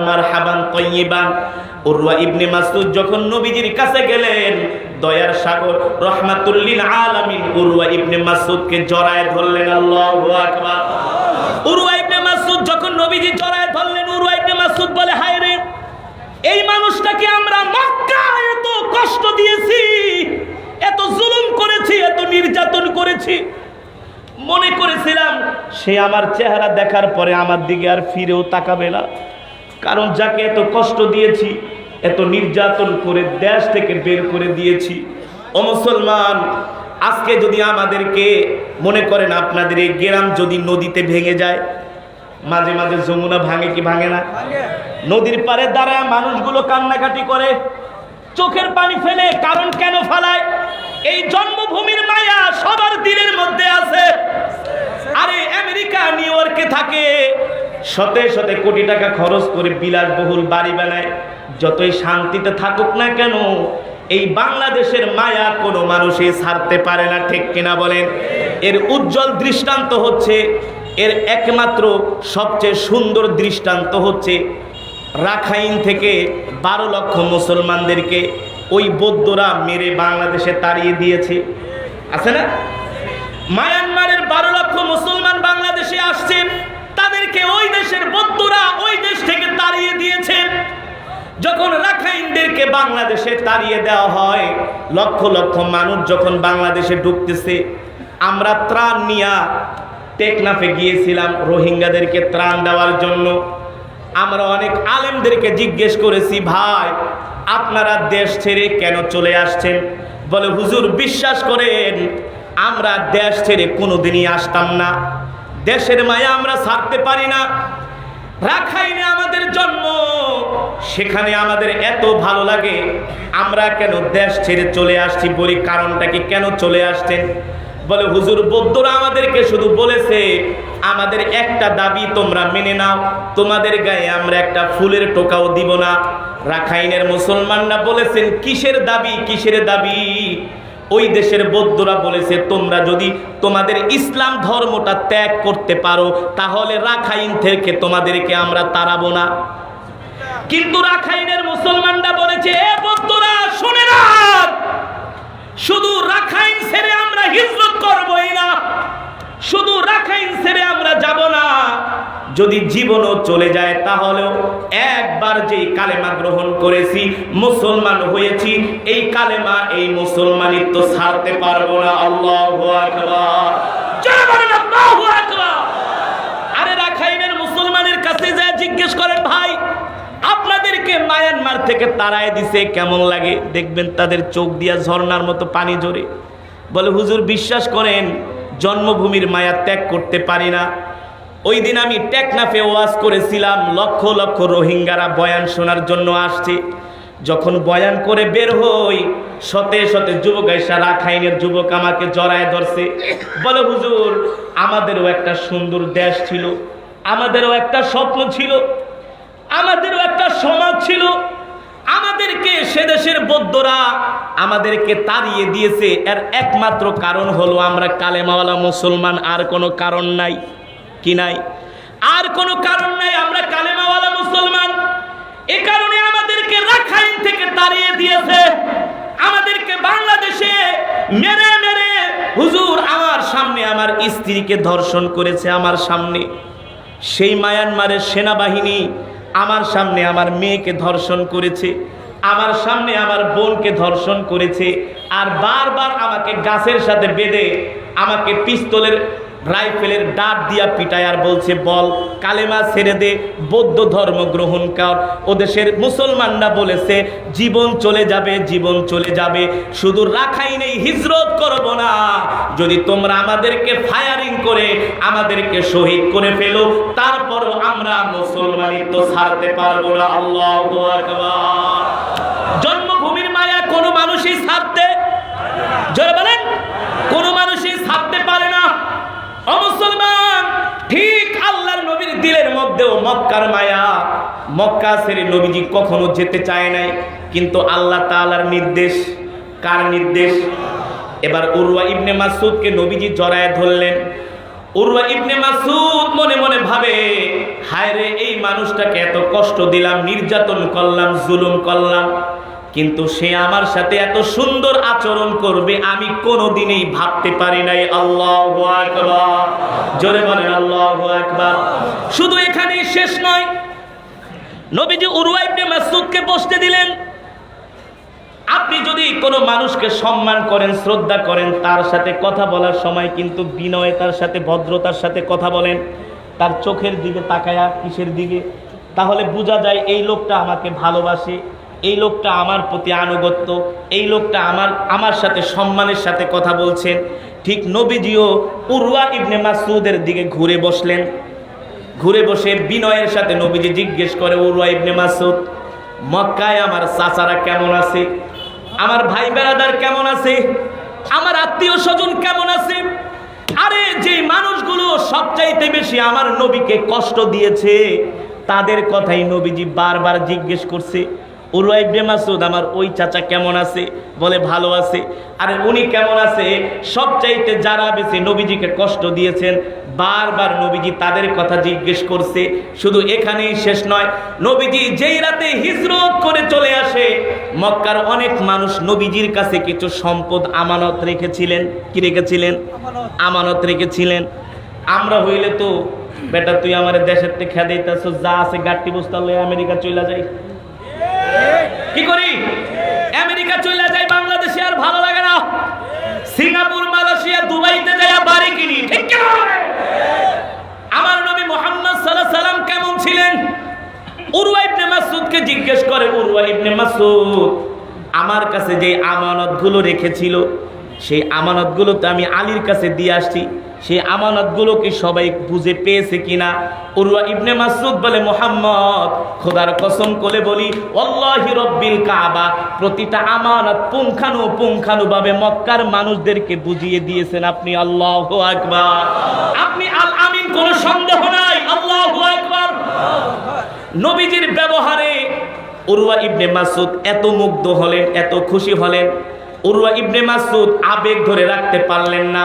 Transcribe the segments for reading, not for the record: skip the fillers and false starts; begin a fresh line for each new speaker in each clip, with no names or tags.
মারহাবান তাইয়িবান। উরওয়া ইবনে মাসউদ যখন নবীজির কাছে গেলেন, দয়ার সাগর রাহমাতুল লিল আলামিন উরওয়া ইবনে মাসউদকে জড়ায় ধরলেন। আল্লাহু আকবার। উরওয়া ইবনে মাসউদ যখন নবীজি জড়ায় ধরলেন, উরওয়া ইবনে মাসউদ বলে, হায় রে, এই মানুষটাকে আমরা মক্কায় এত কষ্ট দিয়েছি, এত জুলুম করেছি, এত নির্যাতন করেছি, মনে করেছিলাম সে আমার চেহারা দেখার পরে আমার দিকে আর ফিরেও তাকাবে না। কারণ যাকে এত কষ্ট দিয়েছি, এত নির্যাতন করে দেশ থেকে বের করে দিয়েছি। ও মুসলমান, আজকে যদি আমাদেরকে মনে করেন আপনাদের এই গ্রাম যদি নদীতে ভেঙে যায়, মাঝে মাঝে যমুনা ভাঙে কি ভাঙে না? নদীর পারে দাঁড়ায় মানুষগুলো কান্নাকাটি করে, চোখের পানি ফেলে। কারণ কেন ফেলায়? এই জন্মভূমির মায়া সবার দিলের মধ্যে আছে। আরে আমেরিকা নিউ ইয়র্কে থাকে, শতে শতে কোটি টাকা খরচ করে বিলাসবহুল বাড়ি বানায়, যতই শান্তিতে থাকুক না কেন, এই বাংলাদেশের মায়া কোনো মানুষই ছাড়তে পারে না। ঠিক কিনা বলেন? এর উজ্জ্বল দৃষ্টান্ত হচ্ছে, এর একমাত্র সবচেয়ে সুন্দর দৃষ্টান্ত হচ্ছে রাখাইন থেকে 12 লক্ষ মুসলমানদেরকে ওই বৌদ্ধরা মেরে বাংলাদেশে তাড়িয়ে দিয়েছে। আছে না? মায়ানমারের 12 লক্ষ মুসলমান বাংলাদেশে আসছে, তাদেরকে ওই দেশের বৌদ্ধরা ওই দেশ থেকে তাড়িয়ে দিয়েছে। যখন রাখাইনদেরকে বাংলাদেশে তাড়িয়ে দেওয়া হয়, লক্ষ লক্ষ মানুষ যখন বাংলাদেশে ঢুকতেছে, আমরা ত্রাণ নিয়ে টেকনাফে গিয়েছিলাম রোহিঙ্গাদেরকে ত্রাণ দেওয়ার জন্য। আমরা অনেক আলেমদেরকে জিজ্ঞেস করেছি, ভাই আপনারা দেশ ছেড়ে কেন চলে আসছেন? বলে, হুজুর বিশ্বাস করেন, আমরা দেশ ছেড়ে কোনোদিনই আসতাম না, দেশের মায়া আমরা ছাড়তে পারি না। রাখাইনে আমাদের জন্ম, সেখানে আমাদের এত ভালো লাগে, আমরা কেন দেশ ছেড়ে চলে আসছি? বলি, কারণটা কি, কেন চলে আসছেন? বলে, হুজুর বৌদ্ধরা আমাদেরকে শুধু বলেছে, আমাদের একটা দাবি তোমরা মেনে নাও, তোমাদের গায়ে আমরা একটা ফুলের টোকাও দিব না। রাখাইনের মুসলমানরা বলেছেন, কিসের দাবি, কিসের দাবি? ওই দেশের বৌদ্ধরা বলেছে, তোমরা যদি তোমাদের ইসলাম ধর্মটা ত্যাগ করতে পারো, তাহলে রাখাইন থেকে তোমাদেরকে আমরা তাড়াবো না। কিন্তু রাখাইনের মুসলমানরা বলেছে, এ বৌদ্ধরা শুনে না, শুধু রাখাইন ছেড়ে আমরা হিজরত করবই না, শুধু রাখাইন ছেড়ে আমরা যাব না, যদি জীবনও চলে যায় তাহলেও একবার যেই কালেমা গ্রহণ করেছি, মুসলমান হয়েছি, এই কালেমা এই মুসলমানিত্ব ছাড়তে পারবো না। আল্লাহু আকবার। জোরে বলেন আল্লাহু আকবার। আরে রাখাইনের মুসলমানের কাছে যায় জিজ্ঞেস করেন, ভাই আপনাদেরকে মায়ানমার থেকে তাড়ায় দিছে, কেমন লাগে? দেখবেন তাদের চোখ দিয়া ঝর্ণার মতো পানি ঝরে। বলে, হুজুর বিশ্বাস করেন, জন্মভূমির মায়া ত্যাগ করতে পারি না। ওই দিন আমি টেকনাফে ওয়াজ করেছিলাম, লক্ষ লক্ষ রোহিঙ্গারা বয়ান শোনার জন্য আসছে। যখন বয়ান করে বের হই, শতে শতে যুবক এসে রাখাইনের যুবক আমাকে জড়ায় ধরছে। বলে, হুজুর আমাদেরও একটা সুন্দর দেশ ছিল, আমাদেরও একটা স্বপ্ন ছিল, আমাদেরও একটা সমাজ ছিল, আমাদেরকে সে দেশের বৌদ্ধরা আমাদেরকে তাড়িয়ে দিয়েছে। এর একমাত্র কারণ হলো আমরা কালেমাওয়ালা মুসলমান, আর কোনো কারণ নাই। কি নাই? আর কোনো কারণ নাই, আমরা কালেমাওয়ালা মুসলমান। এ কারণে আমাদেরকে রাখাইন থেকে তাড়িয়ে দিয়েছে, আমাদেরকে বাংলাদেশে মেরে মেরে, হুজুর আমার সামনে আমার স্ত্রীকে ধর্ষণ করেছে, আমার সামনে সেই মায়ানমারের সেনাবাহিনী আমার সামনে আমার মেয়েকে ধর্ষণ করেছে, আমার সামনে আমার বোনকে ধর্ষণ করেছে, আর বারবার আমাকে গাছের সাথে বেঁধে আমাকে পিস্তলের রাইফেলের ডাট দিয়া পিটায়, আর বলছে, বল কালেমা ছেড়ে দে, বৌদ্ধ ধর্ম গ্রহণ কর। ও দেশের মুসলমানরা বলেছে, জীবন চলে যাবে, জীবন চলে যাবে, শুধু রাখাইনেই হিজরত করব না, যদি তোমরা আমাদেরকে ফায়ারিং করে আমাদেরকে শহীদ করে ফেলো, তারপরও আমরা মুসলমানিত্ব ছাড়তে পারবো না। আল্লাহু আকবার। জন্মভূমির মায়া কোনো মানুষই ছাড়তে, জোরে বলেন, কোনো মানুষই ছাড়তে পারে না। ও মুসলমান, ঠিক আল্লাহর নবীর দিলের মধ্যেও মক্কার মায়া, মক্কা ছেড়ে নবীজি কখনো যেতে চায় নাই, কিন্তু আল্লাহ তাআলার নির্দেশ। কার নির্দেশ? এবার উরওয়া ইবনে মাসউদকে নবীজি জড়ায় ধরলেন। উরওয়া ইবনে মাসউদ মনে মনে ভাবে, হায় রে, এই মানুষটাকে এত কষ্ট দিলাম, নির্যাতন করলাম, জুলুম করলাম, কিন্তু সে আমার সাথে এত সুন্দর আচরণ করবে আমি কোনোদিনই ভাবতে পারি নাই। আল্লাহু আকবার, জোরে বলেন আল্লাহু আকবার। শুধু এখানেই শেষ নয়, নবীজি উরওয়া ইবনে মাসউদকে বসতে দিলেন। আপনি যদি কোনো মানুষকে সম্মান করেন, শ্রদ্ধা করেন, তার সাথে কথা বলার সময় কিন্তু বিনয়তার সাথে, ভদ্রতার সাথে কথা বলেন। তার চোখের দিকে তাকায়া, কিসের দিকে, তাহলে বোঝা যায় এই লোকটা আমাকে ভালোবাসে, এই লোকটা আমার প্রতি আনুগত্য, এই লোকটা আমার সাথে সম্মানের সাথে কথা বলছেন। ঠিক নবীজিও উরওয়া ইবনে মাসউদের দিকে ঘুরে বসলেন। ঘুরে বসে বিনয়ের সাথে নবীজি জিজ্ঞেস করে, উরওয়া ইবনে মাসউদ, মক্কায় আমার চাচারা কেমন আছে, আমার ভাই বেরাদার কেমন আছে, আমার আত্মীয় স্বজন কেমন আছে? আরে যে মানুষগুলো সবচাইতে বেশি আমার নবীকে কষ্ট দিয়েছে তাদের কথাই নবীজি বারবার জিজ্ঞেস করছে। উরওয়া ইবনে মাসউদ, আমার ওই চাচা কেমন আছে? বলে ভালো আছে। আরে উনি কেমন আছে? সবচাইতে যারা বেশি নবীজিকে কষ্ট দিয়েছেন, বারবার নবীজি তাদের কথা জিজ্ঞেস করছে। শুধু এখানেই শেষ নয়, নবীজি যেই রাতে হিজরত করে চলে আসে, মক্কার অনেক মানুষ নবীজির কাছে কিছু সম্পদ আমানত রেখেছিলেন। কি রেখেছিলেন? আমানত রেখেছিলেন। আমরা হইলে তো, বেটা তুই আমার দেশের থেকে খেয়ে দিতেছ, যা আছে গাট্টি বস্তা লয়ে আমেরিকা চলে যাই। কি করি? আমেরিকা চলে যাই, বাংলাদেশে আর ভালো লাগে না, সিঙ্গাপুর, মালয়েশিয়া, দুবাইতে যাই বাড়ি কিনি। ঠিক কি না? আমার নবী মুহাম্মদ সাল্লাল্লাহু আলাইহি সাল্লাম কেমন ছিলেন? উরওয়া ইবনে মাসউদকে জিজ্ঞেস করে, উরওয়া ইবনে মাসউদ, আমার কাছে যে আমানতগুলো রেখেছিল, সেই আমানতগুলো তো আমি আলীর কাছে দিয়ে আসছি, সেই আমানতগুলো কি সবাই বুঝে পেয়েছে কিনা? উরওয়া ইবনে মাসউদ বলে, মুহাম্মদ, খোদার কসম করে বলি, ওয়াল্লাহি রব্বিল কাবা, প্রতিটা আমানত পুঙ্খানুপুঙ্খানুভাবে মক্কার মানুষদেরকে বুঝিয়ে দিয়েছেন আপনি। আল্লাহু আকবার। আপনি আল আমিন, কোনো সন্দেহ নাই। আল্লাহু আকবার। নবীজির ব্যবহারে উরওয়া ইবনে মাসউদ এত মুগ্ধ হলেন, এত খুশি হলেন। উরওয়া ইবনে মাসউদ আবেগ ধরে রাখতে পারলেন না,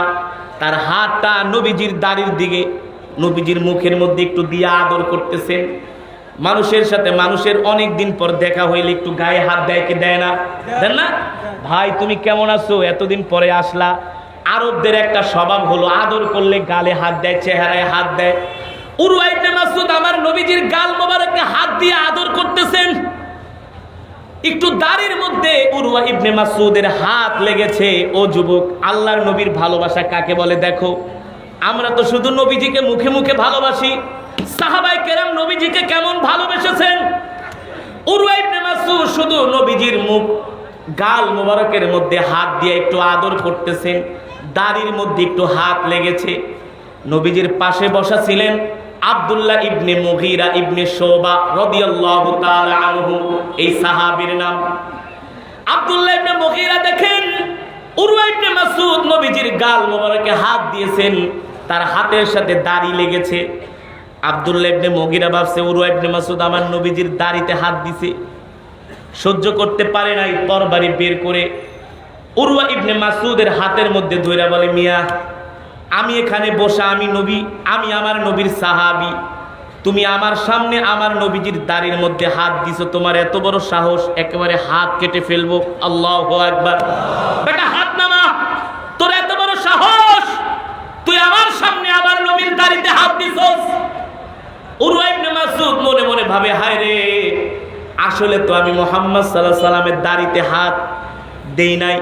তার হাতটা নবীজির দাড়ির দিকে, নবীজির মুখের মধ্যে একটু দিয়ে আদর করতেছেন। মানুষের সাথে মানুষের অনেক দিন পর দেখা হইলে একটু গায়ে হাত দেয় কি দেয় না? দেন না? ভাই তুমি কেমন আছো, এতদিন পরে আসলা। আরবদের একটা স্বভাব হলো আদর করলে গালে হাত দেয়, চেহারায় হাত দেয়। উরওয়া ইবনে মাসউদ আমার নবীজির গাল মোবারকে হাত দিয়ে আদর করতেছেন। একটু দাড়ির মধ্যে উরওয়া ইবনে মাসউদের হাত লেগেছে। ও যুবক, আল্লাহর নবীর ভালোবাসা কাকে বলে দেখো। আমরা তো শুধু নবীজিকে মুখে মুখে ভালোবাসি, সাহাবায়ে কেরাম নবীজিকে কেমন ভালোবেসেছেন। উরওয়া ইবনে মাসউদ শুধু নবীজির মুখ, গাল মোবারকের মধ্যে হাত দিয়ে একটু আদর করতেছেন, দাড়ির মধ্যে একটু হাত লেগেছে। নবীজির পাশে বসা ছিলেন আব্দুল্লাহ ইবনে মুগীরা ইবনে শুবা রাদিয়াল্লাহু তাআলা আনহু, এই সাহাবীর নাম। আব্দুল্লাহ ইবনে মুগীরা দেখেন উরওয়া ইবনে মাসউদ নবীজির গাল মোবারকে হাত দিয়েছেন, তার হাতের সাথে দাড়ি লেগেছে। আব্দুল্লাহ ইবনে মুগীরা ভাবছে উরওয়া ইবনে মাসউদ আমার নবীজির দাড়িতে হাত দিছে, সহ্য করতে পারে নাই, তরবারি বের করে উরওয়া ইবনে মাসউদের হাতের মধ্যে ধইরা বলে, মিয়া, আমি এখানে বসা, আমি নবী, আমি আমার নবীর সাহাবী, তুমি আমার সামনে আমার নবীজির দাড়ির মধ্যে হাত দিছো, তোমার এত বড় সাহস, একেবারে হাত কেটে ফেলবো। আল্লাহু আকবার। বেটা হাত নামা, তোর এত বড় সাহস, তুই আমার সামনে আমার নবীর দাড়িতে হাত দিছস। উরওয়া ইবনে মাসউদ মনে মনে ভাবে, হায় রে, আসলে তো আমি মুহাম্মদ সাল্লাল্লাহু আলাইহি সাল্লামের দাড়িতে হাত দেই নাই,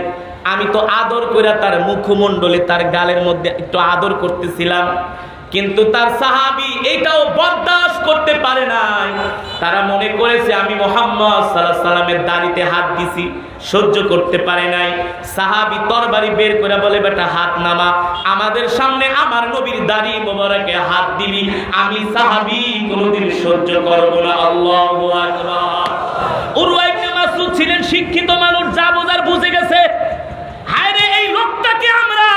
আমি তো আদর করে তার মুখমণ্ডলে, তার গালের মধ্যে একটু আদর করতেছিলাম। কিন্তু তার সাহাবী এটাও বরদাস্ত করতে পারে নাই। তারা মনে করেছে আমি মুহাম্মদ সাল্লাল্লাহু আলাইহি সাল্লামের দাড়িতে হাত দিছি, সহ্য করতে পারে নাই। সাহাবী তরবারি বের করে বলে, বেটা হাত নামা, আমাদের সামনে আমার নবীর দাড়ি মোবারকে হাত দিবি, আমি সাহাবী কোনোদিন সহ্য করব না। আল্লাহু আকবার। উরওয়া ইবনে মাসউদ ছিলেন শিক্ষিত মানুষ, যা বোঝার বুঝে গেছে। হায়রে, এই লোকটাকে আমরা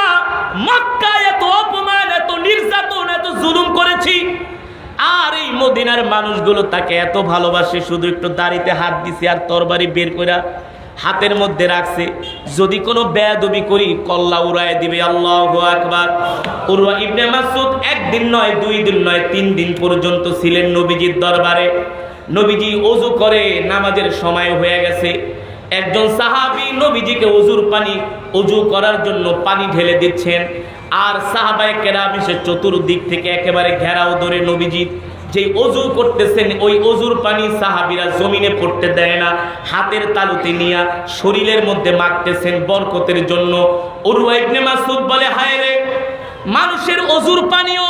মক্কায় এত অপমান, এত নির্যাতন, এত জুলুম করেছি, আর এই মদিনার মানুষগুলো তাকে এত ভালোবাসে, শুধু একটু দাড়িতে হাত দিছে আর তরবারি বের করে হাতের মধ্যে রাখছে, যদি কোনো বেয়াদবি করি কল্লা উড়ায় দিবে। আল্লাহু আকবার। উরওয়া ইবনে মাসউদ একদিন নয়, 2 দিন নয়, 3 দিন পর্যন্ত ছিলেন নবীজির দরবারে। নবীজি ওযু করে নামাজের সময় হয়ে গেছে, একজন সাহাবী নবীজিকে ওযু করার জন্য পানি ঢেলে দিচ্ছেন, আর সাহাবায়ে কেরাম এসে চতুর্দিক থেকে একেবারে ঘেরাও ধরে নবীজি যে ওযু করতেছেন ওই ওযুর পানি সাহাবীরা জমিনে পড়তে দেয় না, হাতের তালুতে নিয়ে শরীরের মধ্যে মাখতেছেন বরকতের জন্য। উরওয়া ইবনে মাসউদ বলে, হায় রে, মানুষের ওযুর পানিও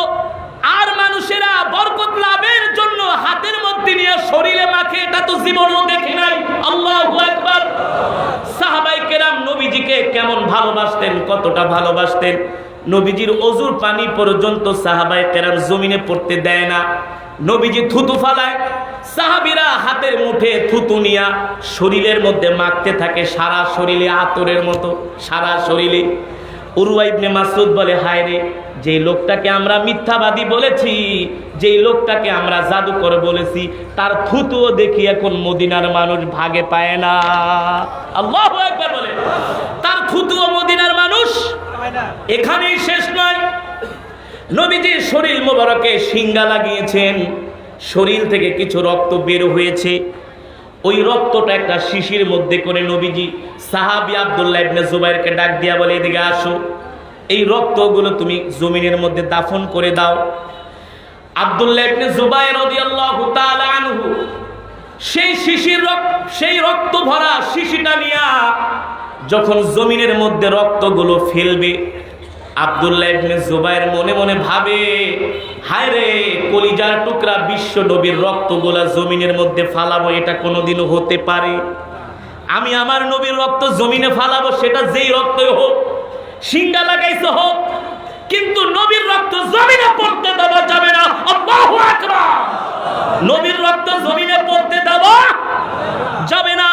আর মানুষেরা বরকত লাভের জন্য হাতের মধ্যে নিয়ে শরীরে মাখে, এটা তো জীবনেও দেখি নাই। আল্লাহু আকবার। সাহাবায়ে কেরাম নবীজিকে কেমন ভালোবাসতেন, কতটা ভালোবাসতেন। নবীজির ওযুর পানি পর্যন্ত সাহাবায়ে কেরাম জমিনে পড়তে দেয় না। নবীজি থুতু ফালায়, সাহাবীরা হাতের মুঠে থুতু নিয়া শরীরের মধ্যে মাখতে থাকে, সারা শরীরে আতরের মতো, সারা শরীরে। উরওয়া ইবনে মাসউদ বলে, হায় রে, যে লোকটাকে আমরা মিথ্যাবাদী বলেছি, যেই লোকটাকে আমরা জাদুকর বলেছি, তার থুতুও দেখি এখন মদিনার মানুষ ভাগে পায় না। আল্লাহু আকবার বলে, তার থুতুও মদিনার মানুষ। এখানেই শেষ নয়, নবীজির শরীর মোবারকে সিঙ্গা লাগিয়েছেন, শরীর থেকে কিছু রক্ত বের হয়েছে। ওই রক্তটা একটা শিশির মধ্যে করে নবীজি সাহাবী আব্দুল্লাহ ইবনে জুবাইরকে ডাক দিয়া বলে, এদিকে আসো, এই রক্তগুলো তুমি জমিনের মধ্যে দাফন করে দাও। আব্দুল্লাহ ইবনে জুবাইর রাদিয়াল্লাহু তাআলা আনহু সেই রক্ত ভরা শিশিটা নিয়া যখন জমিনের মধ্যে রক্তগুলো ফেলবে, আব্দুল্লাহ ইবনে জুবাইর মনে মনে ভাবে, হায় রে, কলিজার টুকরা বিশ্ব নবীর রক্তগুলা জমিনের মধ্যে ফালাবো, এটা কোনোদিনও হতে পারে? আমি আমার নবীর রক্ত জমিনে ফালাবো, সেটা যেই রক্তই হোক, সিঙ্গা লাগাইছে হোক, কিন্তু নবীর রক্ত জমিনে পড়তে দেওয়া যাবে না। আল্লাহু আকবার। নবীর রক্ত জমিনে পড়তে দেওয়া যাবে না।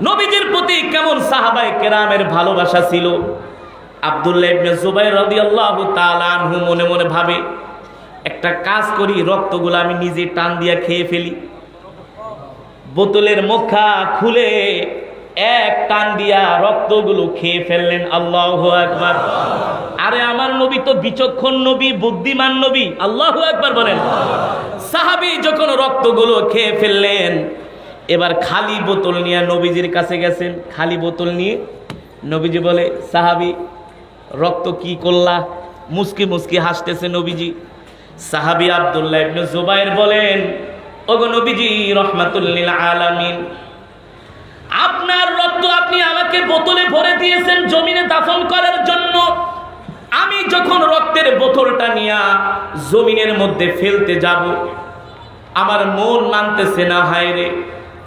নবীজির প্রতি কেমন সাহাবায়ে কেরামের ভালোবাসা ছিল। আব্দুল্লাহ ইবনে জুবাইর রাদিয়াল্লাহু তাআলা আনহু মনে মনে ভাবে, একটা কাজ করি, রক্তগুলো আমি নিজে টান দিয়া খেয়ে ফেলি। বোতলের মুখা খুলে এক টান দিয়া রক্তগুলো খেয়ে ফেললেন। আল্লাহু আকবার। আরে আমার নবী তো বিচক্ষণ নবী, বুদ্ধিমান নবী। আল্লাহু আকবার বলেন। সাহাবী যখন রক্তগুলো খেয়ে ফেললেন, এবার খালি বোতল নিয়ে নবীজির কাছে গেছেন। খালি বোতল নিয়ে নবীজি বলে, সাহাবী, রক্ত কি করলা? মুস্কি মুস্কি হাসতেছে নবীজি। সাহাবী আব্দুল্লাহ ইবনে জুবাইর বলেন, ওগো নবীজি রাহমাতুল লিল আলামিন, আপনার রক্ত আপনি আমাকে বোতলে ভরে দিয়েছেন জমিনে দাফন করার জন্য। আমি যখন রক্তের বোতলটা নিয়ে জমিনের মধ্যে ফেলতে যাব, আমার মন মানতেছে না। হায় রে,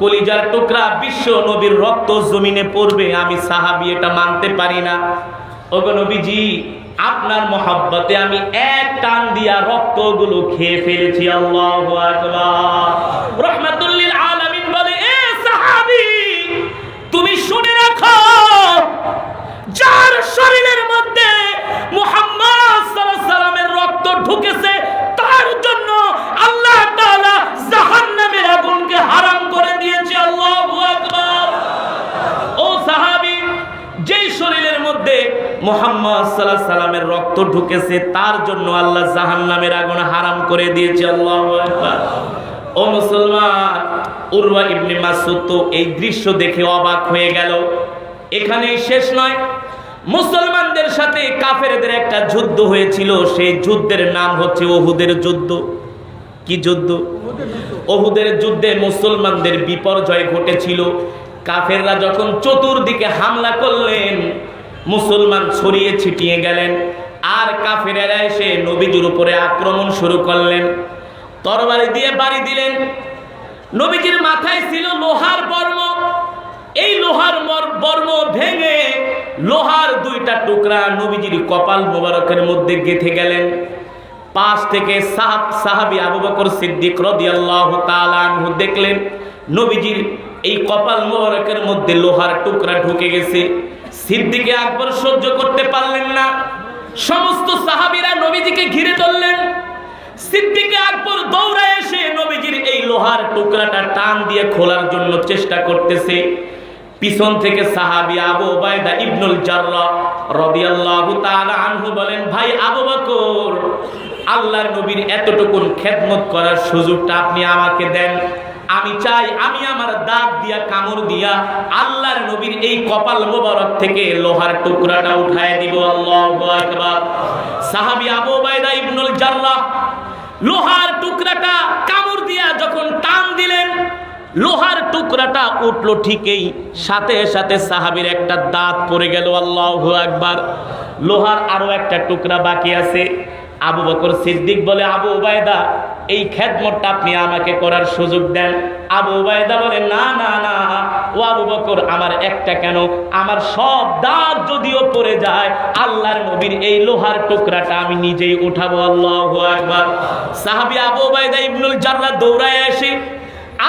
কলিজার টুকরা বিশ্ব নবীর রক্ত জমিনে পড়বে, আমি সাহাবী এটা মানতে পারি না। ওগো নবীজি, আপনার মহব্বতে আমি এক টান দিয়া রক্তগুলো খেয়ে ফেলেছি। আল্লাহু আকবার। রাহমাতুল লিল আলামিন বলে, এ সাহাবী, তুমি শুনে রাখো, যার শরীরের মধ্যে মুহাম্মদ সাল্লাল্লাহু আলাইহি সাল্লামের রক্ত ঢুকেছে, তার জন্য আল্লাহ তাআলা জাহান্নামের আগুনকে হারাম করে দিয়েছে। আল্লাহু আকবার। ও সাহাবী, যেই শরীরের মধ্যে মুহাম্মদ সাল্লাল্লাহু আলাইহি সাল্লামের রক্ত ঢুকেছে, তার জন্য আল্লাহ জাহান্নামের আগুন হারাম করে দিয়েছে। আল্লাহু আকবার। ও মুসলমান, উরওয়া ইবনে মাসউদ তো এই দৃশ্য দেখে অবাক হয়ে গেল। এখানেই শেষ নয়, মুসলমানদের সাথে কাফেরদের একটা যুদ্ধ হয়েছিল। সেই যুদ্ধের নাম হচ্ছে উহুদের যুদ্ধ। কি যুদ্ধ? উহুদের যুদ্ধে মুসলমানদের বিপর্যয় ঘটেছিল। কাফেররা যখন চতুর্দিকে হামলা করলেন, মুসলমান ছড়িয়ে ছিটিয়ে গেলেন, আর কাফেররা এসে নবীজির উপরে আক্রমণ শুরু করলেন। তরবারি দিয়ে বাড়ি দিলেন। নবীজির মাথায় ছিল লোহার বর্ম। এই লোহার বর্ম ভেঙে লোহার দুইটা টুকরা নবীজির কপাল মোবারকের মধ্যে গেঁথে গেলেন। পাশ থেকে সাহাবী আবু বকর সিদ্দিক রাদিয়াল্লাহু তাআলা আনহু দেখলেন নবীজির এই কপাল মোবারকের মধ্যে লোহার টুকরা ঢুকে গেছে। সিদ্দিক আকবর সহ্য করতে পারলেন না। সমস্ত সাহাবীরা নবীজিকে ঘিরে ধরলেন। সিদ্দিক আকবর দৌড়ে এসে নবীজির এই লোহার টুকরাটা টান দিয়ে খোলার জন্য চেষ্টা করতেছে, পিছন থেকে সাহাবী আবু উবাইদা ইবনুল জাররাহ রাদিয়াল্লাহু তাআলা আনহু বলেন, ভাই আবু বকর, আল্লাহর নবীর এতটুকুন খেদমত করার সুযোগটা আপনি আমাকে দেন। আমি চাই আমি আমার দাঁত দিয়া কামড় দিয়া আল্লাহর নবীর এই কপাল মোবারক থেকে লোহার টুকরাটা উঠায় দিব। আল্লাহু আকবার। সাহাবী আবু উবাইদা ইবনুল জাররাহ লোহার টুকরাটা কামড় দিয়া যখন টান দিলেন, লোহার টুকরাটা উঠলো, ঠিকই সাথে সাথে সাহাবীর একটা দাঁত পড়ে গেল। আল্লাহু আকবার। লোহার আরো একটা টুকরা বাকি আছে। আবু বকর সিদ্দিক বলে, আবু উবাইদা, এই খেদমতটা আপনি আমাকে করার সুযোগ দেন। আবু উবাইদা বলে, না না না ও আবু বকর, আমার একটা কেন, আমার সব দাঁত যদিও পড়ে যায়, আল্লাহর নবীর এই লোহার টুকরাটা আমি নিজেই উঠাবো। আল্লাহু আকবার। সাহাবী আবু উবাইদা ইবনুল জাররাহ দৌড়ায় এসে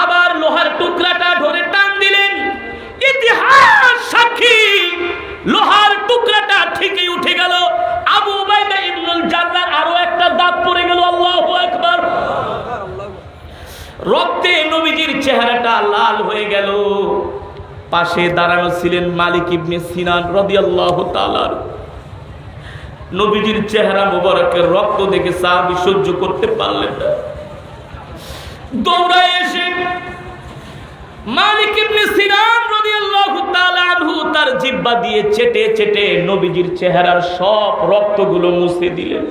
আবার লোহার টুকরাটা ধরে টান দিলেন। ইতিহাস সাক্ষী, লোহার টুকরাটা ঠিকই উঠে গেল। আবু উবাইদা ইবনুল জাররাহ আরো একটা দাঁত পড়ে গেল। আল্লাহু আকবার। রক্তে নবীজির চেহারাটা লাল হয়ে গেল। পাশে দাঁড়ানো ছিলেন মালিক ইবনে সিনান রাদিয়াল্লাহু তাআলা। নবীজির চেহারা মোবারকের রক্ত দেখে সাহাবী সহ্য করতে পারলেন না। দৌড়ায় এসে মালিক ইবনে সিনান রাদিয়াল্লাহু তাআলা আনহু তার জিহ্বা দিয়ে চেটে চেটে নবীজির চেহারার সব রক্তগুলো মুছে দিলেন।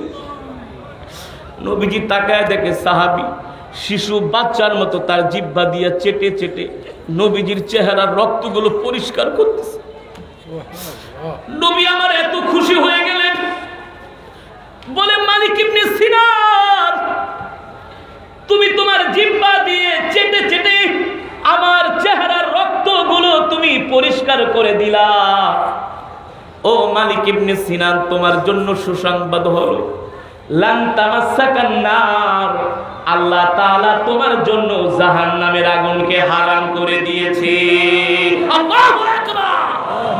নবীজি তাকায় দেখে সাহাবী শিশু বাচ্চার মতো তার জিহ্বা দিয়ে চেটে চেটে নবীজির চেহারার রক্তগুলো পরিষ্কার করতেছে। নবী আমার এত খুশি হয়ে গেলেন, বলে, মালিক ইবনে সিনান, তুমি তোমার জিহ্বা দিয়ে চেটে চেটে আমার চেহারার রক্তগুলো তুমি পরিষ্কার করে দিলা। ও মালিক ইবনে সিনান, তোমার জন্য সুসংবাদ হলো, লান তামাসসাকান নার, আল্লাহ তাআলা তোমার জন্য জাহান্নামের আগুনকে হারাম করে দিয়েছে। আল্লাহু আকবার।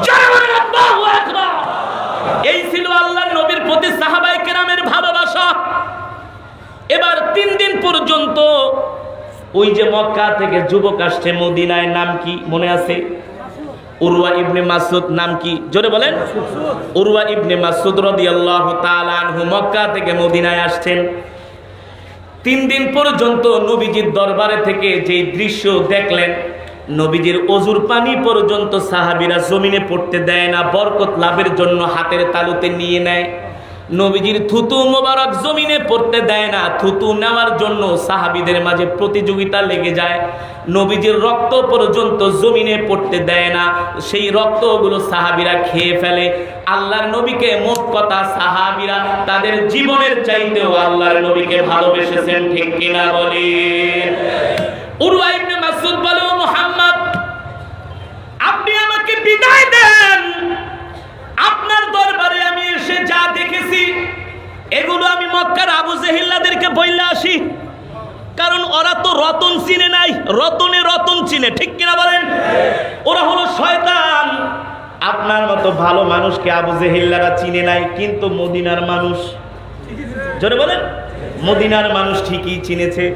জোরে বলেন আল্লাহু আকবার। এই ছিল আল্লাহর নবীর প্রতি সাহাবায়ে কেরামের ভালোবাসা। এবার 3 দিন পর্যন্ত ওই যে মক্কা থেকে যুবক আসছে মদিনায়, নাম কি মনে আছে? উরওয়া ইবনে মাসউদ। নাম কি? জোরে বলেন। উরওয়া ইবনে মাসউদ রাদিয়াল্লাহু তাআলা আনহু মক্কা থেকে মদিনায় আসছেন। 3 দিন পর্যন্ত নবীজির দরবারে থেকে যেই দৃশ্য দেখলেন, নবীজির অজুর পানি পর্যন্ত সাহাবীরা জমিনে পড়তে দেয় না, বরকত লাভের জন্য হাতের তালুতে নিয়ে নেয়। নবীজির থুতু মোবারক জমিনে পড়তে দেয় না, থুতু নেওয়ার জন্য সাহাবীদের মাঝে প্রতিযোগিতা লেগে যায়। নবীজির রক্ত পর্যন্ত জমিনে পড়তে দেয় না, সেই রক্তগুলো সাহাবীরা খেয়ে ফেলে। আল্লাহর নবীকে, মোট কথা সাহাবীরা তাদের জীবনের চাইতেও আল্লাহর নবীকে ভালোবেসেছেন, ঠিক কিনা বলেন? উরওয়া ইবনে মাসউদ বলে, ও মুহাম্মদ, আপনি আমাকে বিদায় দেন। আপনার দরবারে আমি এসে যা দেখেছি এগুলো আমি মক্কার আবু জেহেলাদেরকে বইলা আসি, কারণ ওরা তো রতন চিনে নাই, রতনে রতন চিনে, ঠিক কিনা বলেন? ওরা হলো শয়তান। আপনার মতো ভালো মানুষকে আবু জেহেলারা চিনে নাই, কিন্তু মদিনার মানুষ, জোরে বলেন, মদিনার মানুষ ঠিকই চিনেছে।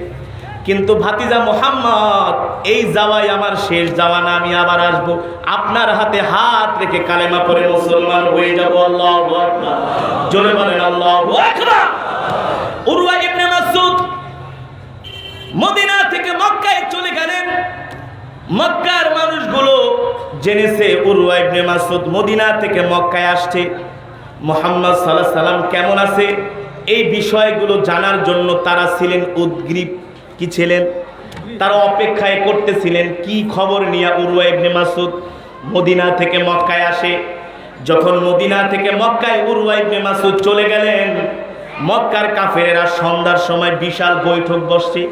কিন্তু ভাতিজা মুহাম্মদ, এই যাওয়াই আমার শেষ যাওয়া না, আমি আবার আসব, আপনার হাতে হাত রেখে কালেমা পড়ে মুসলমান হয়ে যাব। আল্লাহু আকবার। জোরে বলেন আল্লাহু আকবার। উরওয়া ইবনে মাসউদ মদিনা থেকে মক্কায় চলে গেলেন। মক্কার মানুষগুলো জেনেছে উরওয়া ইবনে মাসউদ মদিনা থেকে মক্কায় আসছে, মুহাম্মদ সাল্লাল্লাহু আলাইহি সাল্লাম কেমন আছে এই বিষয়গুলো জানার জন্য তারা ছিলেন উদ্গ্রীব। কি ছিলেন? তারা অপেক্ষায় করতেছিলেন কি খবর নিয়ে উরওয়া ইবনে মাসউদ মদিনা থেকে মক্কায় আসে। যখন মদিনা থেকে মক্কায় উরওয়া ইবনে মাসউদ চলে গেলেন, মক্কার কাফেরেরা সন্ধ্যার সময় বিশাল বৈঠক বসছে।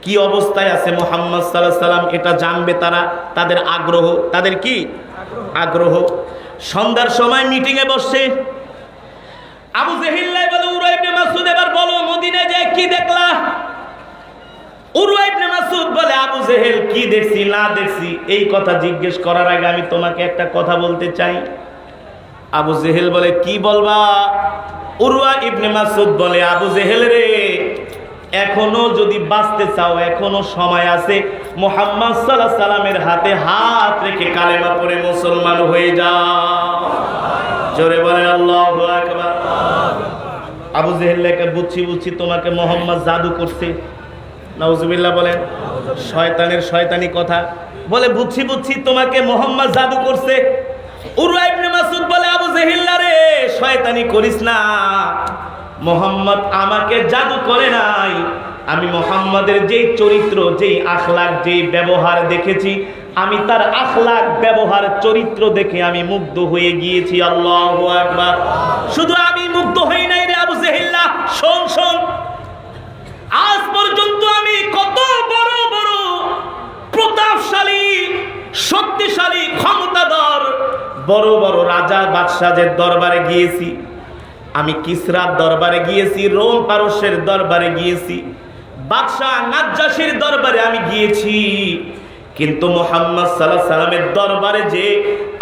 কি অবস্থায় আছে মুহাম্মদ সাল্লাল্লাহু আলাইহি সাল্লাম এটা জানবে তারা, তাদের আগ্রহ, তাদের কি আগ্রহ। সন্ধ্যার সময় মিটিং এ বসছে। আবু জেহেল বলে, উরওয়া ইবনে মাসউদ, এবার বলো মদিনায় যায় কি দেখলা? উরওয়া ইবনে মাসউদ বলে, আবু জেহেল কি দেখছি না দেখছি এই কথা জিজ্ঞেস করার আগে আমি তোমাকে একটা কথা বলতে চাই। আবু জেহেল বলে, কি বলবা? উরওয়া ইবনে মাসউদ বলে, আবু জেহেল রে, এখনো যদি বাঁচতে চাও এখনো সময় আছে, মুহাম্মদ সাল্লাল্লাহু আলাইহি সাল্লামের হাতে হাত রেখে কালেমা পড়ে মুসলমান হয়ে যাও। জোরে বলেন আল্লাহু আকবার। আবু জেহেলকে বুঝছি তোমাকে মুহাম্মদ জাদু করছে, নাউজুবিল্লাহ বলেন। শয়তানের শয়তানি কথা বলে বুঝছি তোমাকে মুহাম্মদ জাদু করছে। উরওয়া ইবনে মাসউদ বলে আবু জেহেল রে শয়তানি করিস না, মুহাম্মদ আমাকে জাদু করে নাই, আমি মুহাম্মাদের যেই চরিত্র, যেই আখলাক, যেই ব্যবহার দেখেছি, আমি তার আখলাক, ব্যবহার, চরিত্র দেখে আমি মুগ্ধ হয়ে গিয়েছি। আল্লাহু আকবার। শুধু আমি মুগ্ধ হই নাই রে আবু জেহেল্লা, শোন আজ পর্যন্ত আমি কত বড় বড় প্রতাপশালী, শক্তিশালী, ক্ষমতাধর বড় বড় রাজা বাদশাহের দরবারে গিয়েছি, আমি কিসরার দরবারে গিয়েছি, রোম পারস্যের দরবারে গিয়েছি, বাদশাহ নাজ্জাশীর দরবারে আমি গিয়েছি, কিন্তু মুহাম্মদ সাল্লাল্লাহু আলাইহি সাল্লামের দরবারে যে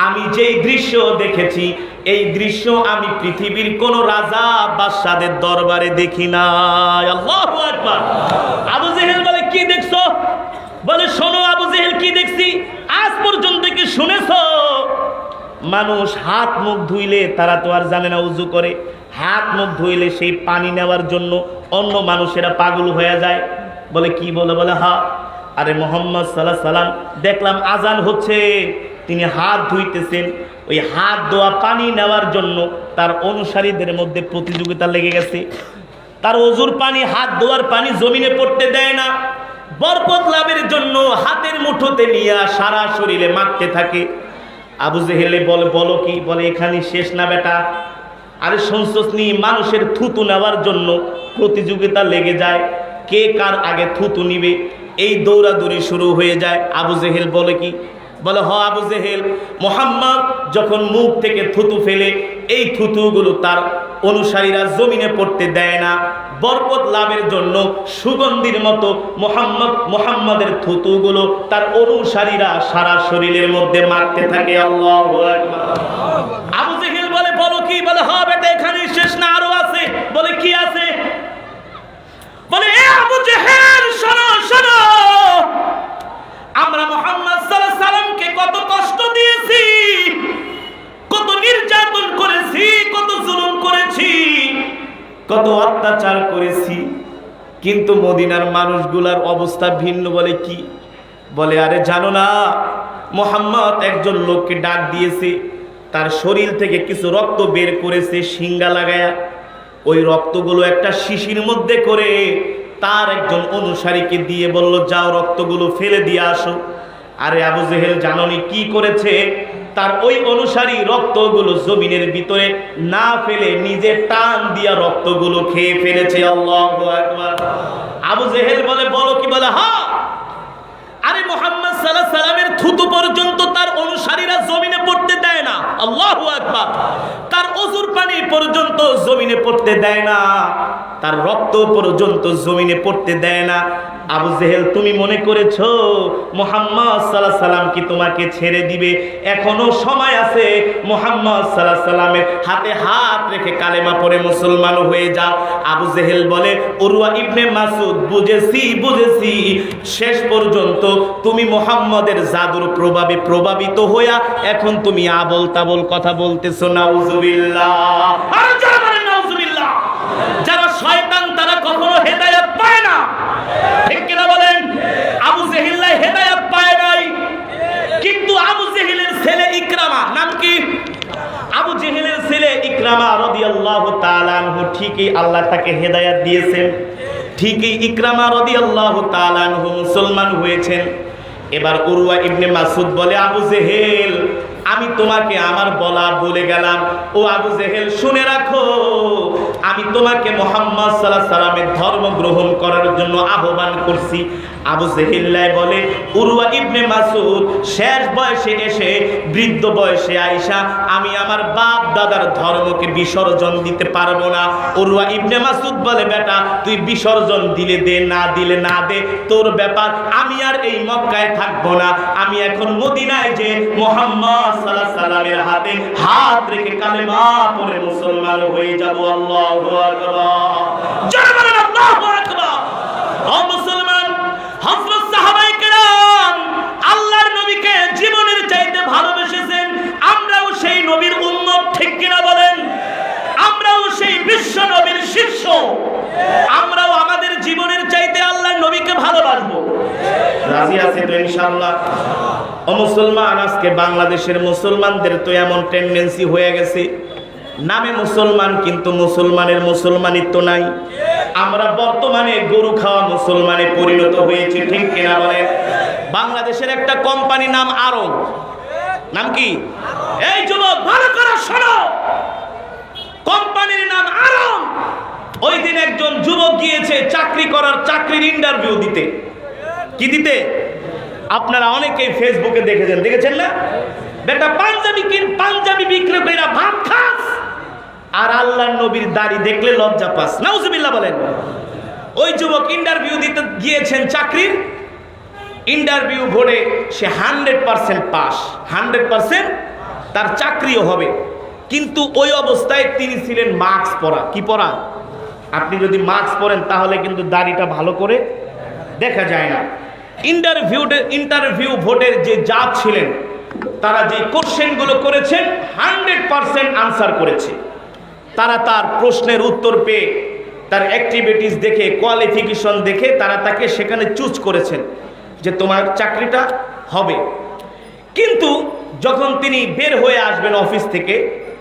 আমি যেই দৃশ্য দেখেছি, এই দৃশ্য আমি পৃথিবীর কোন রাজা বাদশাহের দরবারে দেখি নাই। আল্লাহু আকবার। আবু জেহেল বলে কি দেখছো? বলে শোনো আবু জেহেল, কি দেখছি আজ পর্যন্ত কি শুনেছো? মানুষ হাত মুখ ধুইলে, তারা তো আর জানে না উযু করে, হাত মুখ ধুইলে সেই পানি নেওয়ার জন্য অন্য মানুষেরা পাগল হয়ে যায়। বলে কি বলে? বলে হ্যাঁ। আরে মুহাম্মদ সাল্লাল্লাহু আলাইহি সাল্লাম দেখলাম আজান হচ্ছে, তিনি হাত ধুইতেছেন, ওই হাত ধোয়া পানি নেওয়ার জন্য তার অনুসারীদের মধ্যে প্রতিযোগিতা লেগে গেছে। তার ওযুর পানি, হাত ধোয়ার পানি জমিনে পড়তে দেয় না, বরকত লাভের জন্য হাতের মুঠোতে নিয়ে সারা শরীরে মাখতে থাকে। আবু জেহেল বলো কি? বলে এখানে শেষ না বেটা, আরে শুনছস নি মানুষের থুতু নেওয়ার জন্য প্রতিযোগিতা লেগে যায়, কে কার আগে থুতু নিবে, এই দৌড়াদৌড়ি শুরু হয়ে যায়। আবু জেহেল বলে কি? বলে হ আবু জেহেল, মুহাম্মদ যখন মুখ থেকে থুতু ফেলে, এই থুতুগুলো তার অনুসারীরা জমিনে পড়তে দেয় না, বরকত লাভের জন্য সুগন্ধির মতো মুহাম্মাদের থুতুগুলো তার অনুসারীরা সারা শরীরের মধ্যে মারতে থাকে। আল্লাহু আকবার। আবু জেহেল বলে বলো কি? বলে হ্যাঁ বেটা, এখানে শেষ না, আরো আছে। বলে কি আছে? বলে এ আবু জেহেল শোনো, আমরা মুহাম্মদ সাল্লাল্লাহু আলাইহি সাল্লামকে কত কষ্ট দিয়েছি, কত নির্যাতন করেছি, কত জুলুম করেছি, কত অত্যাচার করেছি, কিন্তু মদিনার মানুষগুলার অবস্থা ভিন্ন। বলে কি? বলে আরে জানো না, মুহাম্মদ একজন লোককে ডাক দিয়েছে, তার শরীর থেকে কিছু রক্ত বের করেছে শিঙ্গা লাগায়া, ওই রক্তগুলো একটা শিশির মধ্যে করে তার একজন অনুসারীকে দিয়ে বলল যাও রক্তগুলো ফেলে দিয়ে আসো। আরে আবু জেহেল জানোনি কি করেছে? তার ওই অনুসারী রক্তগুলো জমিনের ভিতরে না ফেলে নিজে টান দিয়া রক্তগুলো খেয়ে ফেলেছে। আল্লাহু আকবার। আবু জেহেল বলে বলো কি? বলে হ্যাঁ। আরে মুহাম্মদ সাল্লাল্লাহু আলাইহি সাল্লামের থুতু পর্যন্ত তার অনুসারীরা জমিনে পড়তে দেয় না। আল্লাহু আকবার। তার ওযুর পানি পর্যন্ত জমিনে পড়তে দেয় না, তার রক্ত পর্যন্ত জমিনে পড়তে দেয় না। আবু জেহেল তুমি মনে করেছো মুহাম্মদ সাল্লাল্লাহু আলাইহি সাল্লাম কি তোমাকে ছেড়ে দিবে? এখনো সময় আছে, মুহাম্মদ সাল্লাল্লাহু আলাইহি সাল্লামের হাতে হাত রেখে কালেমা পড়ে মুসলমান হয়ে যাও। আবু জেহেল বলে উরওয়া ইবনে মাসউদ বুঝেছি, শেষ পর্যন্ত তুমি মুহাম্মদের জাদুর প্রভাবে প্রভাবিত হইয়া এখন তুমি আবল তাবল কথা বলতেছো। নাউজুবিল্লাহ। আর যারা বলেন নাউজুবিল্লাহ, যারা শয়তান তারা কখনো হেদায়েত পায় না, ঠিক কিনা বলেন? আবু জেহেল হেদায়েত পায় নাই, কিন্তু আবু জেহেলের ছেলে ইকরামা, নাম কি? আবু জেহেলের ছেলে ইকরামা রাদিয়াল্লাহু তাআলা আনহু, ঠিকই আল্লাহ তাকে হেদায়েত দিয়েছেন, ঠিকই ইকরামা রাদিয়াল্লাহু তাআলা আনহু মুসলমান হয়েছেন। এবার উরওয়া ইবনে মাসউদ বলে আবু জেহেল আমি তোমাকে আমার বলা বলে গেলাম। ও আবু জেহেল শুনে রাখো, আমি তোমাকে মুহাম্মদ সাল্লাল্লাহু আলাইহি সাল্লামের ধর্ম গ্রহণ করার জন্য আহ্বান করছি। আবু জেহেল বলে উরওয়া ইবনে মাসউদ শেষ বয়সে এসে বৃদ্ধ বয়সে আইসা আমি আমার বাপ দাদার ধর্মকে বিসর্জন দিতে পারবো না। উরওয়া ইবনে মাসউদ বলে বেটা তুই বিসর্জন দিলে দে, না দিলে না দে, তোর ব্যাপার, আমি আর এই মক্কায় থাকবো না, আমি এখন মদিনায় যে মুহাম্মদ সাল্লাল্লাহু আলাইহি সাল্লামের হাতে হাত রেখে কালেমা পড়ে মুসলমান হয়ে যাব। আল্লাহু আকবার। জয় বলেন আল্লাহু আকবার। ইনশাআল্লাহ। ও মুসলমান, আজকে বাংলাদেশের মুসলমানদের তো এমন টেন্ডেন্সি হয়ে গেছে, নামে মুসলমান কিন্তু মুসলমানের মুসলমানিত্ব নাই। আমরা বর্তমানে গরু খাওয়া মুসলমানে পরিণত হয়েছে, ঠিক কিনা বলেন? বাংলাদেশের একটা কোম্পানি নাম আরব, নাম কি? এই যুবক ভালো করে শোনো, কোম্পানির নাম আরব। ওই দিন একজন যুবক গিয়েছে চাকরি করার, চাকরির ইন্টারভিউ দিতে। কি দিতে? আপনারা অনেকেই ফেসবুকে দেখেছেন না? বেটা পাঞ্জাবি বিক্রি করে ভাত খাস, আর আল্লাহর নবীর দাড়ি দেখলে লজ্জা পাস। নাউজুবিল্লাহ বলেন। ওই যুবক ইন্টারভিউ দিতে গিয়েছেন চাকরির, ইন্টারভিউ ভোরে সে 100% পাস, 100% তার চাকরিও হবে। কিন্তু ওই অবস্থায় তিনি ছিলেন মাস্ক পরা। কি পরা? আপনি যদি মাস্ক পরেন তাহলে কিন্তু দাড়িটা ভালো করে দেখা যায় না। ইন্টারভিউ ভোটের যে জাজ ছিলেন, তারা যে কোশ্চেনগুলো করেছেন 100% আনসার করেছে। তারা তার প্রশ্নের উত্তর পেয়ে, তার অ্যাক্টিভিটিস দেখে, কোয়ালিফিকেশন দেখে তারা তাকে সেখানে চুজ করেছেন যে তোমার চাকরিটা হবে। কিন্তু যখন তিনি বের হয়ে আসবেন অফিস থেকে,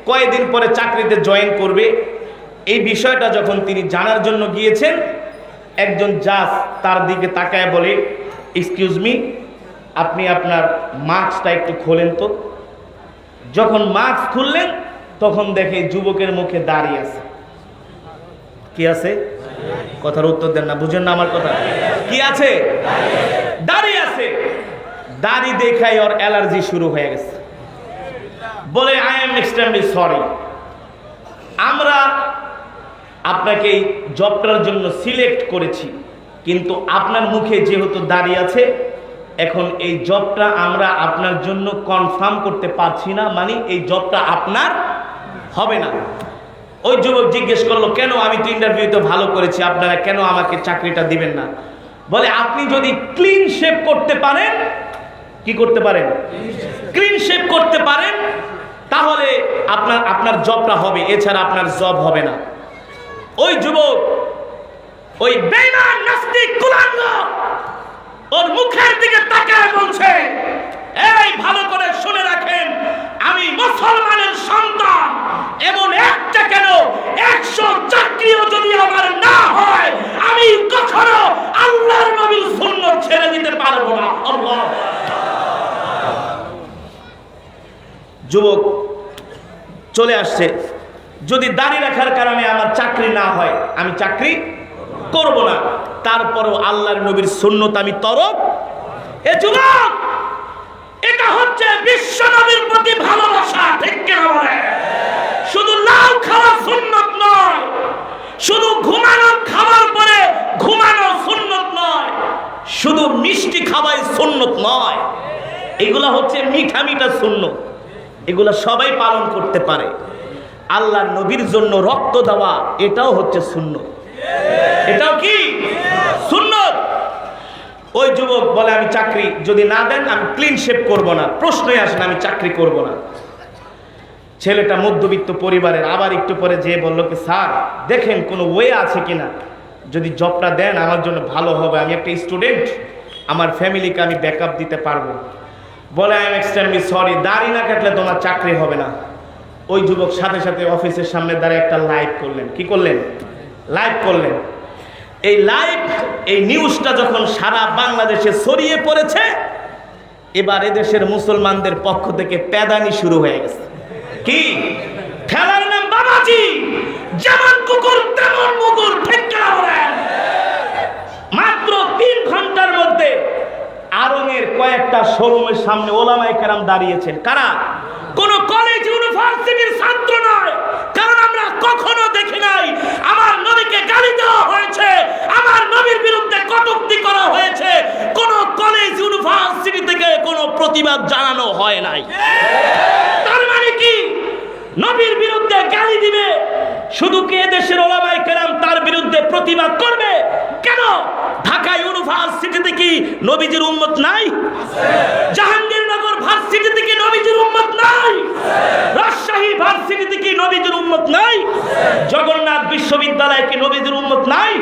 কয়েকদিন পরে চাকরিতে জয়েন করবে, এই বিষয়টা যখন তিনি জানার জন্য গিয়েছেন, একজন জাজ তার দিকে তাকায় বলে, এক্সকিউজ মি, আপনি আপনার মাস্কটা একটু খোলেন তো। যখন মাস্ক খুললেন তখন দেখে যুবকের মুখে দাড়ি আছে। কি আছে? কথার উত্তর দেন না, বুঝেন না আমার কথা? কি আছে? দাড়ি আছে। দাড়ি দেখাই ওর অ্যালার্জি শুরু হয়ে গেছে। বলে, আই এম এক্সট্রিমলি সরি, আমরা আপনাকে এই জবটার জন্য সিলেক্ট করেছি, কিন্তু আপনার মুখে যেহেতু দাড়ি আছে, এখন এই জবটা আমরা আপনার জন্য কনফার্ম করতে পারছি না, মানে এই জবটা আপনার হবে না। ওই যুবক জিজ্ঞেস করলো, কেন? আমি তো ইন্টারভিউতে ভালো করেছি, আপনারা কেন আমাকে চাকরিটা দিবেন না? বলে, আপনি যদি ক্লিন শেভ করতে পারেন, কি করতে পারেন? ক্লিন শেভ করতে পারেন, তাহলে আপনার জবটা হবে, এছাড়া আপনার জব হবে না। ওই যুবক, ওই বেঈমান নাস্তিক কুলাঙ্গার ওর মুখের দিকে তাকায় বলছে, এই ভালো করে শুনে রাখেন, আমি মুসলমানের সন্তান, এমন একটা কেন 100 চাকরিও যদি আমার না হয়, আমি কখনো আল্লাহর নবীর সুন্নাত ছেড়ে দিতে পারবো না। আল্লাহ। যুবক চলে আসছে, যদি দাড়ি রাখার কারণে আমার চাকরি না হয়, আমি চাকরি করব না, তারপরও আল্লাহর নবীর সুন্নাত আমি তরক। এ যুবক, এটা হচ্ছে বিশ্ব নবীর প্রতি ভালোবাসা, ঠিক কিনা বলেন? শুধু লাউ খাওয়া সুন্নাত নয়, শুধু ঘুমানো, খাওয়ার পরে ঘুমানো সুন্নাত নয়, শুধু মিষ্টি খাওয়াই সুন্নাত নয়, এগুলা হচ্ছে মিঠা মিঠা সুন্নাত, এগুলা সবাই পালন করতে পারে। আল্লাহর নবীর জন্য রক্ত দেওয়া, এটাও হচ্ছে সুন্নাত। এটাও কি সুন্নাত? ওই যুবক বলে, আমি চাকরি যদি না দেন আমি ক্লিন শেভ করব না, প্রশ্নই আসে না, আমি চাকরি করব না। ছেলেটা মধ্যবিত্ত পরিবারের। আবার একটু পরে যে বলল কি, স্যার দেখেন কোনো ওয়ে আছে কিনা, যদি জবটা দেন আমার জন্য ভালো হবে, আমি একটা স্টুডেন্ট, আমার ফ্যামিলিকে আমি ব্যাকআপ দিতে পারবো। বলে, আই এম এক্সট্রিমলি সরি, দাড়ি না কাটলে তোমার চাকরি হবে না। ওই যুবক সাথে সাথে অফিসের সামনে দাঁড়িয়ে একটা লাইভ করলেন। কি করলেন? লাইভ করলেন। এই নিউজটা যখন সারা বাংলাদেশে ছড়িয়ে পড়েছে, এবার এদেশের মুসলমানদের পক্ষ থেকে প্যাদানি শুরু হয়ে গেছে। কি? খেলার নাম বাবাজি, যেমন কুকুর তেমন মুগুর, ঠিক কিনা বলেন? মাত্র 3 ঘন্টার মধ্যে আরঙের কয়েকটা শোরুমের সামনে ওলামায়ে কেরাম দাঁড়িয়েছেন। কারা? কোন কলেজ ইউনিভার্সিটির ছাত্র নয়, কারণ আমরা কখনো দেখি নাই আমার নবীকে গালি দেওয়া হয়েছে, আমার নবীর বিরুদ্ধে কটূক্তি করা হয়েছে, কোন কলেজ ইউনিভার্সিটি থেকে কোনো প্রতিবাদ জানানো হয় নাই। তার মানে কি? নবীর বিরুদ্ধে গালি দিবে, শুধু কি এদেশের ওলামায়ে কেরাম তার বিরুদ্ধে প্রতিবাদ করবে? কেন? ঢাকা ইউনিভার্সিটিতে কি নবীজির উম্মত নাই? জাহাঙ্গীরনগর ভার্সিটিতে কি নবীজির উম্মত নাই? রাজশাহী ভার্সিটিতে কি নবীজির উম্মত নাই? জগন্নাথ বিশ্ববিদ্যালয়ে কি নবীজির উম্মত নাই?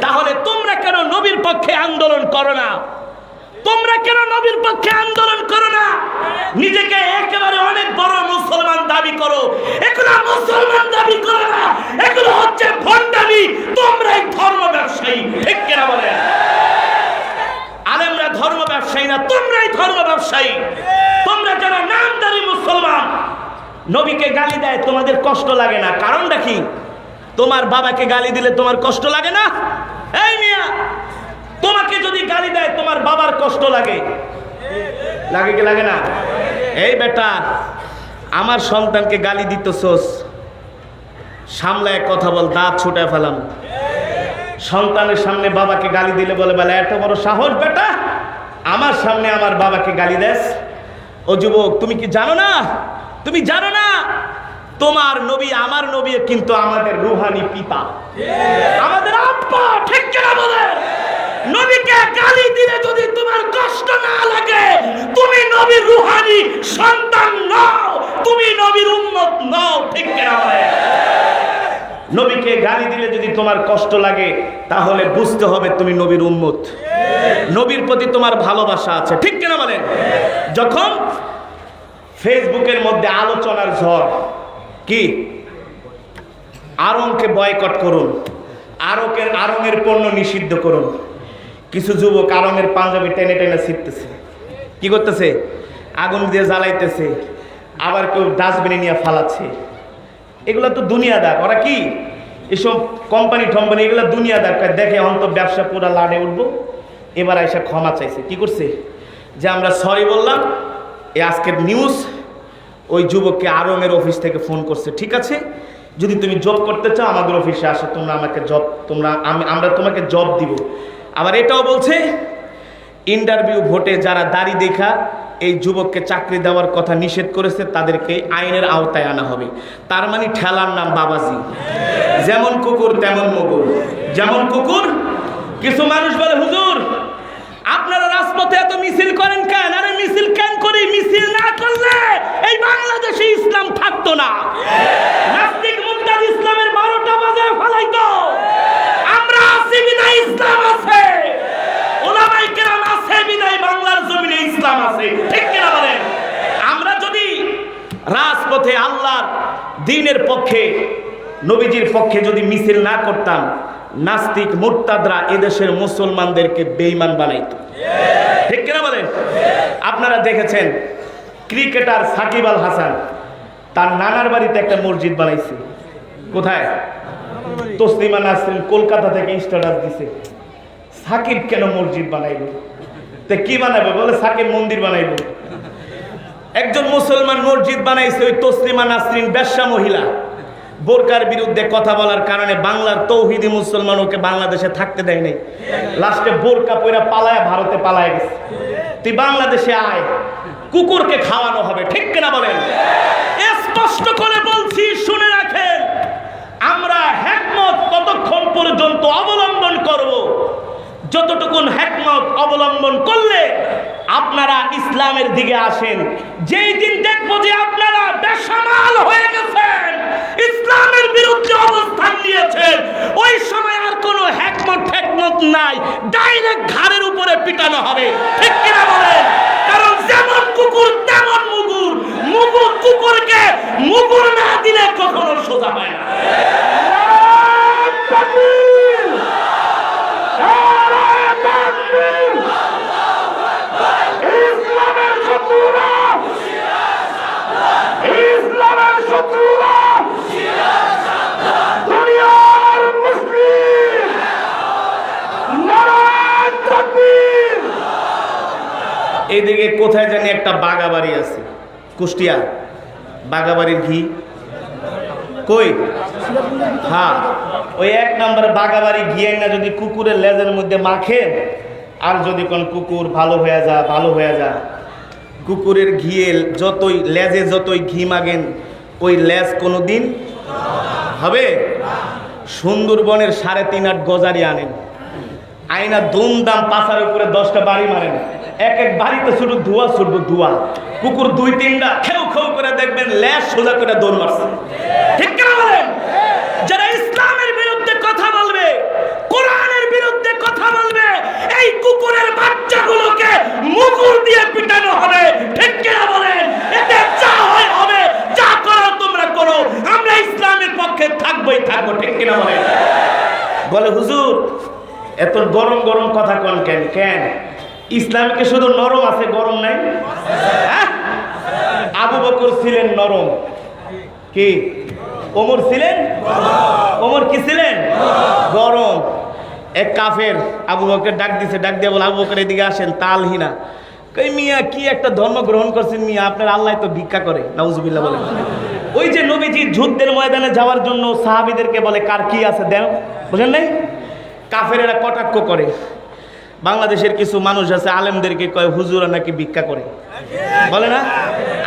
তাহলে তোমরা কেন নবীর পক্ষে আন্দোলন করো না? তোমরা কেন নবীর পক্ষে আন্দোলন করো না? নিজেকে একেবারে অনেক বড় মুসলমান দাবি করো, এগুলো মুসলমান দাবি করো না, এগুলো হচ্ছে ভণ্ডামি। তোমরাই ধর্ম ব্যবসায়ী, ঠিক কিনা বলেন? আলেমরা ধর্ম ব্যবসায়ী না, তোমরাই ধর্ম ব্যবসায়ী। তোমরা যারা নামদারি মুসলমান, নবীকে গালি দেয় তোমাদের কষ্ট লাগে না, কারণটা কি? তোমার বাবাকে গালি দিলে তোমার কষ্ট লাগে না? এই মিয়া, তোমাকে যদি গালি দেয় তোমার বাবার কষ্ট লাগে, লাগে কি লাগে না? এই বেটা, আমার সন্তানকে গালি দিতেছস, সামলায় কথা বল, দাঁত ছুটে ফেলাম। সন্তানের সামনে বাবাকে গালি দিলে বলে বলে এত বড় সাহস বেটা, আমার সামনে আমার বাবাকে গালি দেস? ও যুবক, তুমি কি জানো না? তুমি জানো না তোমার নবী, আমার নবী কিন্তু আমাদের রুহানি পিতা, আমাদের আব্বা, ঠিক কিনা বলে? নবীকে গালি দিলে যদি তোমার কষ্ট না লাগে, তুমি নবীর রুহানি সন্তান নও, তুমি নবীর উম্মত নও, ঠিক কিনা বলে? নবীকে গালি দিলে যদি তোমার কষ্ট লাগে, তাহলে বুঝতে হবে তুমি নবীর উম্মত, নবীর প্রতি তোমার ভালোবাসা আছে, ঠিক কিনা বলেন? যখন ফেসবুকের মধ্যে আলোচনার ঝড়, কি আড়ংকে বয়কট করুন, আড়ংয়ের পণ্য নিষিদ্ধ করুন, কিছু যুবক আড়ংয়ের পাঞ্জাবি টেনে টেনে ছিটতেছে, কি করতেছে? আগুন দিয়ে জ্বালাইতেছে, আবার কেউ ডাস্টবিনে নিয়ে ফালাচ্ছে। এগুলো তো দুনিয়াদার। ওরা কি এসব কোম্পানি টম্পানি, এগুলো দুনিয়াদার। দেখে অন্ত ব্যবসা পুরা লাড়ে উঠবো, এবার এসে ক্ষমা চাইছে। কি করছে? যে আমরা সরি বললাম। এই আজকের নিউজ, ওই যুবককে আড়ংয়ের অফিস থেকে ফোন করছে, ঠিক আছে যদি তুমি জব করতে চাও আমাদের অফিসে আসো, তোমরা আমাকে জব, আমরা তোমাকে জব দিব। আবার এটাও বলছে ইন্টারভিউ ভোটে যারা দাড়ি দেখা এই যুবককে চাকরি দেওয়ার কথা নিষেধ করেছে, তাদেরকে আইনের আওতায় আনা হবে। তার মানে ঠেলার নাম বাবাজি। যেমন কুকুর তেমন মুগুর, যেমন কুকুর। কিছু মানুষ বলে হুজুর আপনারা রাজপথে এত মিছিল করেন কেন? আরে মিছিল কেন করি? মিছিল না করলে এই বাংলাদেশে ইসলাম থাকতো না। নাস্তিক মুরতাদ ইসলামের 12টা বাজায় ফলাইতো। আমরা আছি বিদায় ইসলাম আছে, ওলামায়ে কেরাম আছে বিদায় বাংলার জমিনে ইসলাম আছে, ঠিক কিনা বলেন? আমরা যদি রাজপথে আল্লাহর দ্বীনের পক্ষে, নবীজির পক্ষে যদি মিছিল না করতাম, নাস্তিক মুরতাদরা এদেশের মুসলমানদেরকে বেঈমান বানাইতো, ঠিক কিনা বলেন? আপনারা দেখেছেন ক্রিকেটার সাকিব আল হাসান তার নানার বাড়িতে একটা মসজিদ বানাইছে। কোথায়? তসলিমা নাসরিন কলকাতা থেকে স্ট্যাটাস দিছে, সাকিব কেন মসজিদ বানাইলো? তে কি বানাবে? বলে সাকিব মন্দির বানাইলো। একজন মুসলমান মসজিদ বানাইছে, ওই তসলিমা নাসরিন বেশ্যা মহিলা, বোরকার বিরুদ্ধে কথা বলার কারণে বাংলার তৌহিদি মুসলমান ওকে বাংলাদেশে থাকতে দেয় নাই। লাস্টে বোরকা পরে পালায় ভারতে পালায় গেছে। তুই বাংলাদেশে আয়, কুকুরকে খাওয়ানো হবে, ঠিক কিনা বলেন? স্পষ্ট করে বলছি, শুনে রাখেন, আমরা হিকমত ততক্ষণ পর্যন্ত অবলম্বন করব যতটুকুন হিকমত অবলম্বন করলে আপনারা ইসলামের দিকে আসেন। যেই দিন দেখবো যে আপনারা বেসামাল হয়ে গেছেন, ইসলামের বিরুদ্ধে অবস্থান নিয়েছেন, ওই সময় আর কোনো হিকমত নাই, ডাইরেক্ট ঘাড়ের উপরে পিটানো হবে, ঠিক কিনা বলেন? কারণ যেমন কুকুর তেমন মুগুর, মুগুর কুকুরকে মুগুর না দিলে কখনো সোজা হয় না। এইদিকে কোথায় জানি একটা বাগাবাড়ি আছে, কুষ্টিয়া, বাগাবাড়ির ঘি কই? হ্যাঁ, ওই 1 নম্বর বাগাবাড়ি ঘি না যদি কুকুরের লেজের মধ্যে মাখে, আর যদি কোন কুকুর ভালো হয়ে যা, কুকুরের ঘিয়ে যতই লেজে যতই ঘি মাগেন, ওই লেজ কোনোদিন হবে? সুন্দরবনের 3.5 গজারি আনেন, আইনা দুমদাম পাশার উপরে 10টা বাড়ি মারেন, এক বাড়িতে শুধু ধোয়া ছুটবো, ধোয়া। কুকুর 2-3টা খেউ খেউ করে দেখবেন লেজ সোজা করে দৌড় মারছে, ঠিক কিনা বলেন? যারা ইসলামের বিরুদ্ধে কথা বলবে, কোরআনের বিরুদ্ধে কথা বলবে, এই কুকুরের বাচ্চাগুলোকে মুগুর দিয়ে পিটানো হবে, ঠিক কিনা বলেন? এতে যা হয় হবে, যা করো তোমরা করো, আমরা ইসলামের পক্ষে থাকবোই থাকবো, ঠিক কিনা বলেন? বলে হুজুর এত গরম গরম কথা কোন কেন? কেন ইসলামকে শুধু নরম আছে, গরম নাই? হ্যাঁ, আবু বকর ছিলেন নরম, কি ওমর ছিলেন? ওমর কি ছিলেন? গরম। এক কাফের আবু বকর ডাক দিছে, ডাক দিয়ে বলে আবু বকর এদিকে আসেন, তালহিনা কই মিয়া কি একটা ধর্ম গ্রহণ করছেন মিয়া, আপনার আল্লাহ তো ভিক্ষা করে, নাউজুবিল্লাহ বলেন। ওই যে নবীজি যুদ্ধের ময়দানে যাওয়ার জন্য সাহাবীদেরকে বলে কার কি আছে দেন, বুঝেন নাই? কাফেরেরা কটাক্ষ করে। বাংলাদেশের কিছু মানুষ আছে আলেমদেরকে কয় হুজুরা নাকি ভিক্ষা করে, বলে না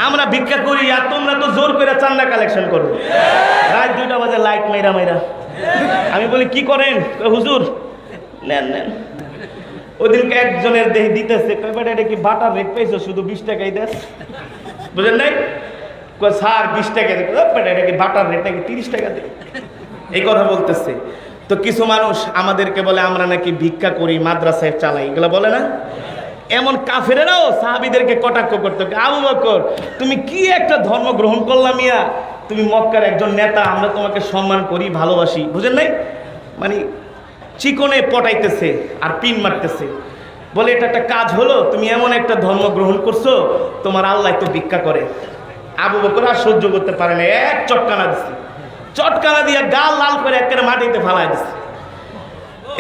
আমরা ভিক্ষা করি আর তোমরা তো জোর করে চান্দা কালেকশন করো। রাত 2টা বাজে লাইট মাইরা মাইরা। আমি বলি কি করেন? হুজুর নেন নেন। ওদিনকে একজনের দেহে দিতেছে, কয় বেটা এটা কি বাটার রেট পাইছো, শুধু 20 টাকাই দেস, বুঝেন নাই? কয় স্যার 20 টাকা দেয়, বেটা এটা কি বাটার রেট নাকি 30 টাকা দেয়, এই কথা বলতেছে। তো কিছু মানুষ আমাদেরকে বলে আমরা নাকি ভিক্ষা করি, মাদ্রাসায় চালাই, এগুলো বলে না? এমন কাফেরেরাও সাহাবীদেরকে কটাক্ষ করতে, আবু বকর তুমি কি একটা ধর্ম গ্রহণ করলাম মিয়া, তুমি মক্কার একজন নেতা, আমরা তোমাকে সম্মান করি, ভালোবাসি, বুঝেন নাই? মানে চিকনে পটাইতেছে আর পিন মারতেছে, বলে এটা একটা কাজ হলো, তুমি এমন একটা ধর্ম গ্রহণ করছো, তোমার আল্লাহ তো ভিক্ষা করে। আবু বকর আর সহ্য করতে পারে না, এক চটকানা দিচ্ছে, চটকানা দিয়ে গাল লাল করে একেবারে মাটিতে ফালাই দিচ্ছে।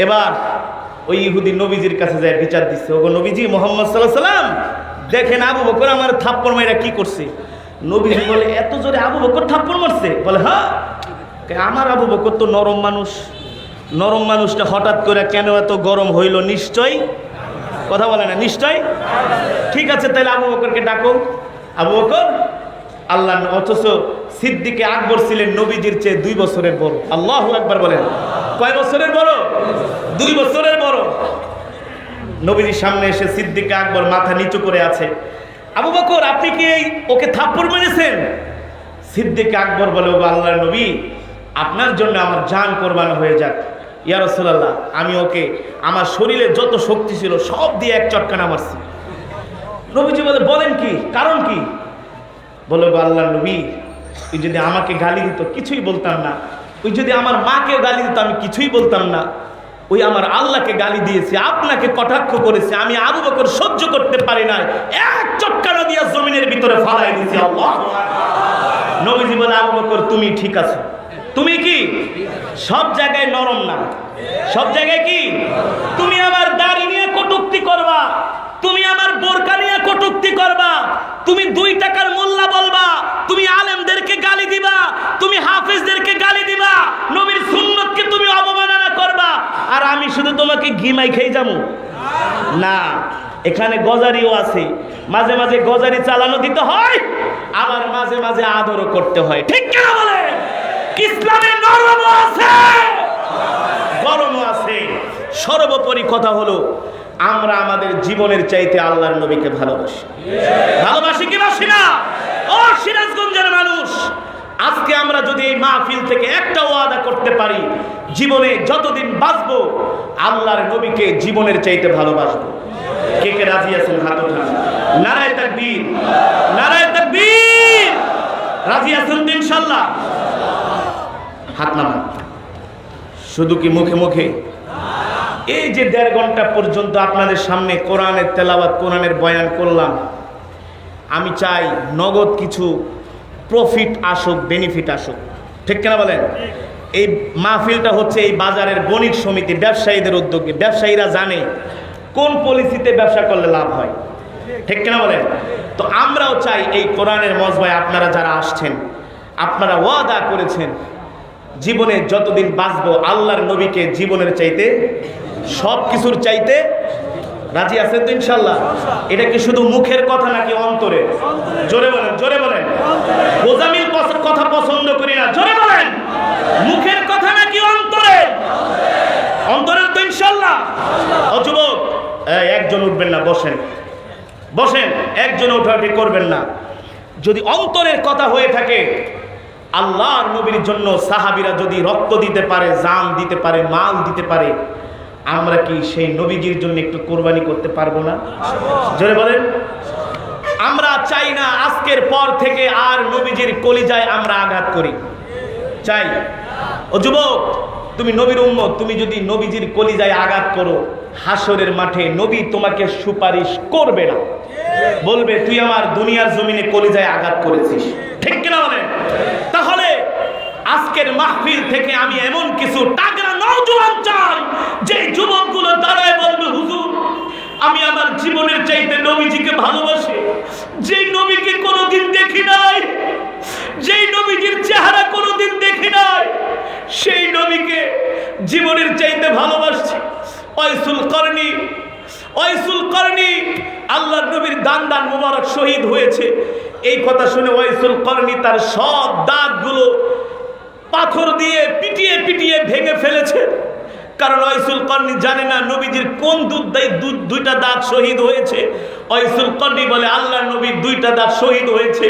এবার ওই ইহুদি নবীজির কাছে যায় বিচার দিচ্ছে, ওগো নবীজি মুহাম্মদ সাল্লাল্লাহু আলাইহি সাল্লাম দেখেন আবু বকর আমার থাপ্পড় মাইরা কি করছে। নবীজি বলে এত জোরে আবু বকর থাপ্পড় মারছে? বলে হ্যাঁ। আমার আবু বকর তো নরম মানুষ, নরম মানুষটা হঠাৎ করে কেন এত গরম হইল? নিশ্চয়, কথা বলে না, নিশ্চয়। ঠিক আছে তাহলে আবু বকরকে ডাকো। আবু বকর আল্লাহ, অথচ সিদ্দিকে আকবর ছিলেন নবীজির চেয়ে 2 বছরের বড়। আল্লাহু আকবার বলেন। কয় বছরের বড়? 2 বছরের বড়। নবীজির সামনে এসে সিদ্দিকে আকবর মাথা নিচু করে আছে। আবু বকর আপনি কি ওকে থাপ্পড় মেরেছেন? সিদ্দিকে আকবর বলে ও আল্লাহর নবী আপনার জন্য আমার জান কোরবান হয়ে যাক। ইয়া রাসূলুল্লাহ আমি ওকে আমার শরীরে যত শক্তি ছিল সব দিয়ে এক চটকানা মারছি। নবীজি বলে বলেন কি, কারণ কি? বলে আল্লাহর নবী ওই যদি আমাকে গালি দিত কিছুই বলতাম না, ওই যদি আমার মাকেও গালি দিত আমি কিছুই বলতাম না, ওই আমার আল্লাহকে গালি দিয়েছে, আপনাকে কটাক্ষ করেছে, আমি আবু বকর সহ্য করতে পারি না, এক চটকানা দিয়া জমিনের ভিতরে ফালাই দিয়েছি। আল্লাহ। নবীজি বলে আবু বকর তুমি ঠিক আছো, তুমি কি সব জায়গায় নরম না, সব জায়গায় কি তুমি আমার দাড়ি নিয়ে কটূক্তি করবা, তুমি আমার বোরকা নিয়ে কটূক্তি করবা, তুমি 2 টাকার মোল্লা বলবা, তুমি আলেমদেরকে গালি দিবা, তুমি হাফেজদেরকে গালি দিবা, নবীর সুন্নতকে তুমি অবমাননা করবা, আর আমি শুধু তোমাকে ঘিমাই খেয়ে যাবো না। এখানে গজারিও আছে, মাঝে মাঝে গজারি চালানো দিতে হয়, আবার মাঝে মাঝে আদরও করতে হয়, ঠিক কিনা বলে? ইসলামে নরমও আছে, গরমও আছে। সর্বোপরি কথা হলো আমরা আমাদের জীবনের চাইতে আল্লাহর নবীকে ভালোবাসি। ভালোবাসি কি বাসি না? ও সিরাজগঞ্জের মানুষ, আজকে আমরা যদি এই মাহফিল থেকে একটা ওয়াদা করতে পারি, জীবনে যতদিন বাঁচবো আল্লাহর নবীকে জীবনের চাইতে ভালোবাসবো। কে কে রাজি আছেন? হাত উঠান। নারায়ে তাকবীর, নারায়ে তাকবীর। রাজি আছেন তো ইনশাআল্লাহ? হাত নামান। শুধু কি মুখে মুখে? এই যে 1.5 ঘন্টা পর্যন্ত আপনাদের সামনে কোরআনের তেলাওয়াত, কোরআনের বয়ান করলাম, আমি চাই নগদ কিছু প্রফিট আসুক, বেনিফিট আসুক, ঠিক কিনা বলেন? এই মাহফিলটা হচ্ছে এই বাজারের বণিক সমিতি, ব্যবসায়ীদের উদ্যোগে। ব্যবসায়ীরা জানে কোন পলিসিতে ব্যবসা করলে লাভ হয়, ঠিক কিনা বলেন? তো আমরাও চাই এই কোরআনের মজবায় আপনারা যারা আসছেন, আপনারা ওয়াদা করেছেন জীবনে যতদিন বাঁচবো আল্লাহর নবীকে জীবনের চাইতে, সব কিছুর চাইতে রাজি আছেন তো ইনশাআল্লাহ? এটা কি শুধু মুখের কথা নাকি অন্তরে? জোরে বলেন, জোরে বলেন। গোজামিল কথা পছন্দ করি না, জোরে বলেন। মুখের কথা নাকি অন্তরে? অন্তরের তো ইনশাআল্লাহ। ও যুবক, একজন উঠবেন না, বসেন বসেন, একজন উঠাউঠি করবেন না। যদি অন্তরের কথা হয়ে থাকে, আল্লাহর নবীর জন্য সাহাবীরা যদি রক্ত দিতে পারে, জান দিতে পারে, মাল দিতে পারে, আমরা কি সেই নবীজির জন্য একটু কোরবানি করতে পারবো না? জোরে বলেন। আমরা চাই না আজকের পর থেকে আর নবীজির কলিজায় আমরা আঘাত করি, চাই? ও যুবক, তুমি নবীর উম্মত, তুমি যদি নবীজির কলিজায় আঘাত করো, হাসরের মাঠে নবী তোমাকে সুপারিশ করবে না, বলবে তুই আমার দুনিয়ার জমিনে কলিজায় আঘাত করেছিস। ঠিক কিনা বলেন? তাহলে আজকের মাহফিল থেকে আমি এমন কিছু টাগরা নওজোয়ান চাই যে যুবকগুলো দাঁড়ায় বলবে, হুজুর আমি আমার জীবনের চাইতে নবীজিকে ভালোবাসি, যেই নবীকে কোনোদিন দেখি নাই, যেই নবীজির চেহারা কোনোদিন দেখি নাই, সেই নবীকে জীবনের চাইতে ভালোবাসছি। ওয়াইসুল করনি আল্লাহর নবীর দান মুবারক শহীদ হয়েছে। এই কথা শুনে ওয়াইসুল করনি তার সব দাঁতগুলো পাথর দিয়ে পিটিয়ে পিটিয়ে ভেঙে ফেলেছে। কারণ ওয়াইসুল করনি জানে না নবীজির কোন দুইটা দাঁত শহীদ হয়েছে। ওয়াইসুল করনি বলে, আল্লাহর নবীর দুইটা দাঁত শহীদ হয়েছে,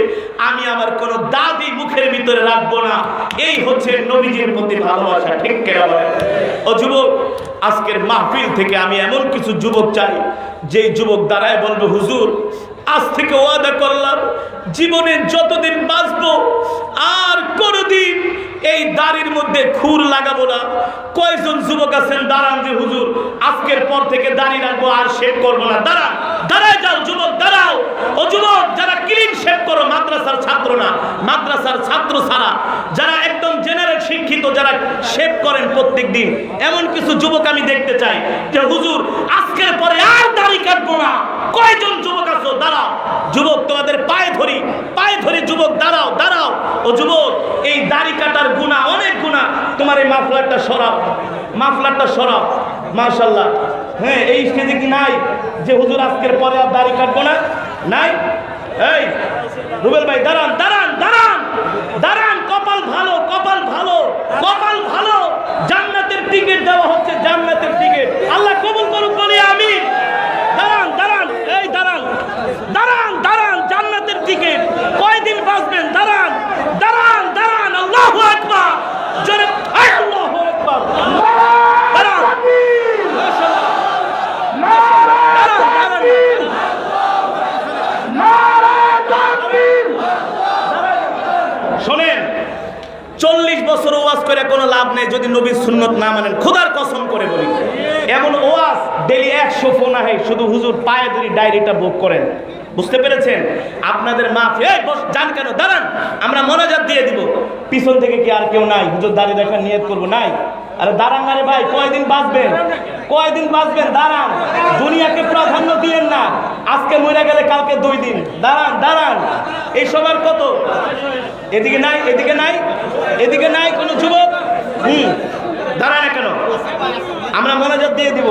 আমি আমার কোনো দাঁতই মুখের ভিতরে রাখবো না। এই হচ্ছে নবীজির প্রতি ভালোবাসা। ঠিক কেন বলেন? ও যুবক, আজকের মাহফিল থেকে আমি এমন কিছু যুবক চাই যেই যুবক দাঁড়ায় বলবে, হুজুর আজ থেকে ওয়াদা করলাম জীবনে যতদিন বাঁচবো আর কোনোদিন এই দাড়ির মধ্যে খুর লাগাবো না। কয়জন যুবক আছেন দাঁড়ান যে হুজুর আজকের পর থেকে দাড়ি রাখবো আর শেভ করবো না? দাঁড়ান, দাঁড়ায় যাও যুবক, দাঁড়াও। ও যুবক, যারা ক্লিন শেভ করো, মাদ্রাসার ছাত্র না, মাদ্রাসার ছাত্র ছাড়া যারা একদম জেনারেল শিক্ষিত, যারা শেভ করেন প্রত্যেক দিন, এমন কিছু যুবক আমি দেখতে চাই যে হুজুর আজকের পরে আর দাড়ি কাটবো না। কয়জন যুবক আছো? দাঁড়াও যুবক, তোমাদের পায়ে ধরি যুবক, দাঁড়াও দাঁড়াও। ও যুবক, এই দাড়ি কাটার গুনাহ, অনেক গুনাহ। তোমার এই মাফলারটা সরাও, মাশাআল্লাহ। হ্যাঁ, এই স্টেজে কি নাই যে হুজুর আজকের পরে আর দাড়ি কাটবো না? নাই? এই রুবেল ভাই দাঁড়ান, কপাল ভালো, জান্নাতের টিকিট দেওয়া হচ্ছে, জান্নাতের টিকিট। আল্লাহ কবুল করুক বলি আমিন। দাঁড়ান, জান্নাতের টিকিট। কয়দিন বাঁচবেন? দাঁড়ান। আল্লাহু আকবার, জোরে আল্লাহু আকবার। দাঁড়ান, শোনেন, 40 বছর ওয়াজ করে কোনো লাভ নেই যদি নবীর সুন্নত না মানেন। খোদার কসম করে বলি, এমন ওয়াজ ডেলি 100 ফোন আহে, শুধু হুজুর পায়ে ধরে ডায়েরিটা বুক করেন। বুঝতে পেরেছেন? আপনাদের মাফি। এই বস, যান কেন? দাঁড়ান, আমরা মোনাজাত দিয়ে দিব। পিছন থেকে কি আর কেউ নাই? হুজুর দাঁড়িয়ে দেখার নিয়ত করবো? নাই। আরে দাঁড়ান না রে ভাই, কয়দিন বাঁচবেন? দাঁড়ান, দুনিয়াকে প্রাধান্য দিয়েন না। আজকে মরে গেলে কালকে 2 দিন। দাঁড়ান। এই সবার কত? এদিকে নাই কোনো যুবক? দাঁড়ায় না কেন? আমরা মোনাজাত দিয়ে দিব।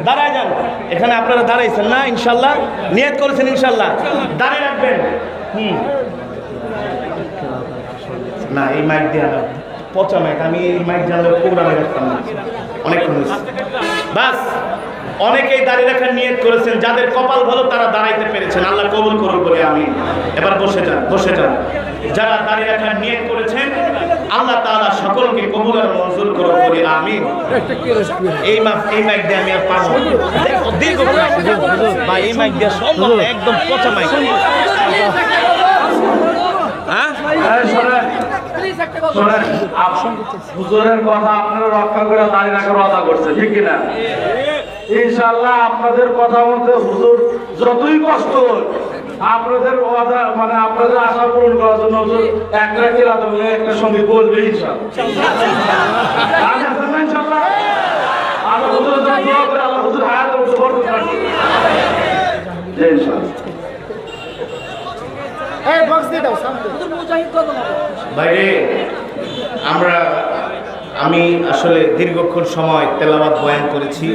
দাঁড়ায় যান। এখানে আপনারা দাঁড়াইছেন না? ইনশাল্লাহ নিয়ত করেছেন, ইনশাল্লাহ দাঁড়িয়ে রাখবেন। না, এই মাইক দিয়ে পচা মাইক, আমি এই মাইক জানলে প্রোগ্রামে রাখতাম না। অনেকক্ষণ বাস। অনেকেই দাঁড়িয়ে রাখার নিয়ত করেছেন, যাদের কপাল ভালো তারা দাঁড়াইতে পেরেছেন। আল্লাহ কবুল করুন বলে আমি। এবার বসে যান। যারা দাঁড়িয়ে রাখার নিয়ত করেছেন, আল্লাহ তাআলা সকলকে কবুল আর মঞ্জুর করুন বলে আমি। এই মাইক দিয়ে আমি আর পাবো দীর্ঘ ভাই, এই মাইক দিয়ে সব একদম পচা মাইক।
হুজুরের কথা আপনারা রক্ষা করে দাঁড়িয়ে রাখার ওয়াদা করছে, ঠিক কিনা? ইনশাআল্লাহ আপনাদের কথা মতো হুজুর যতই কষ্ট আপনাদের ওয়াদা, মানে আপনাদের আশা পূরণ করার জন্য হুজুর একটা কিরাত হলে একটা সঙ্গে বলবে ইনশাআল্লাহ। আমরা হুজুরের জন্য দোয়া করে আল্লাহ হুজুর হায়াতের উপর বরকত রাখুন। জয় ইনশাআল্লাহ।
বাইরে আমি আসলে দীর্ঘক্ষণ সময় তেলাওয়াত বয়ান করেছি।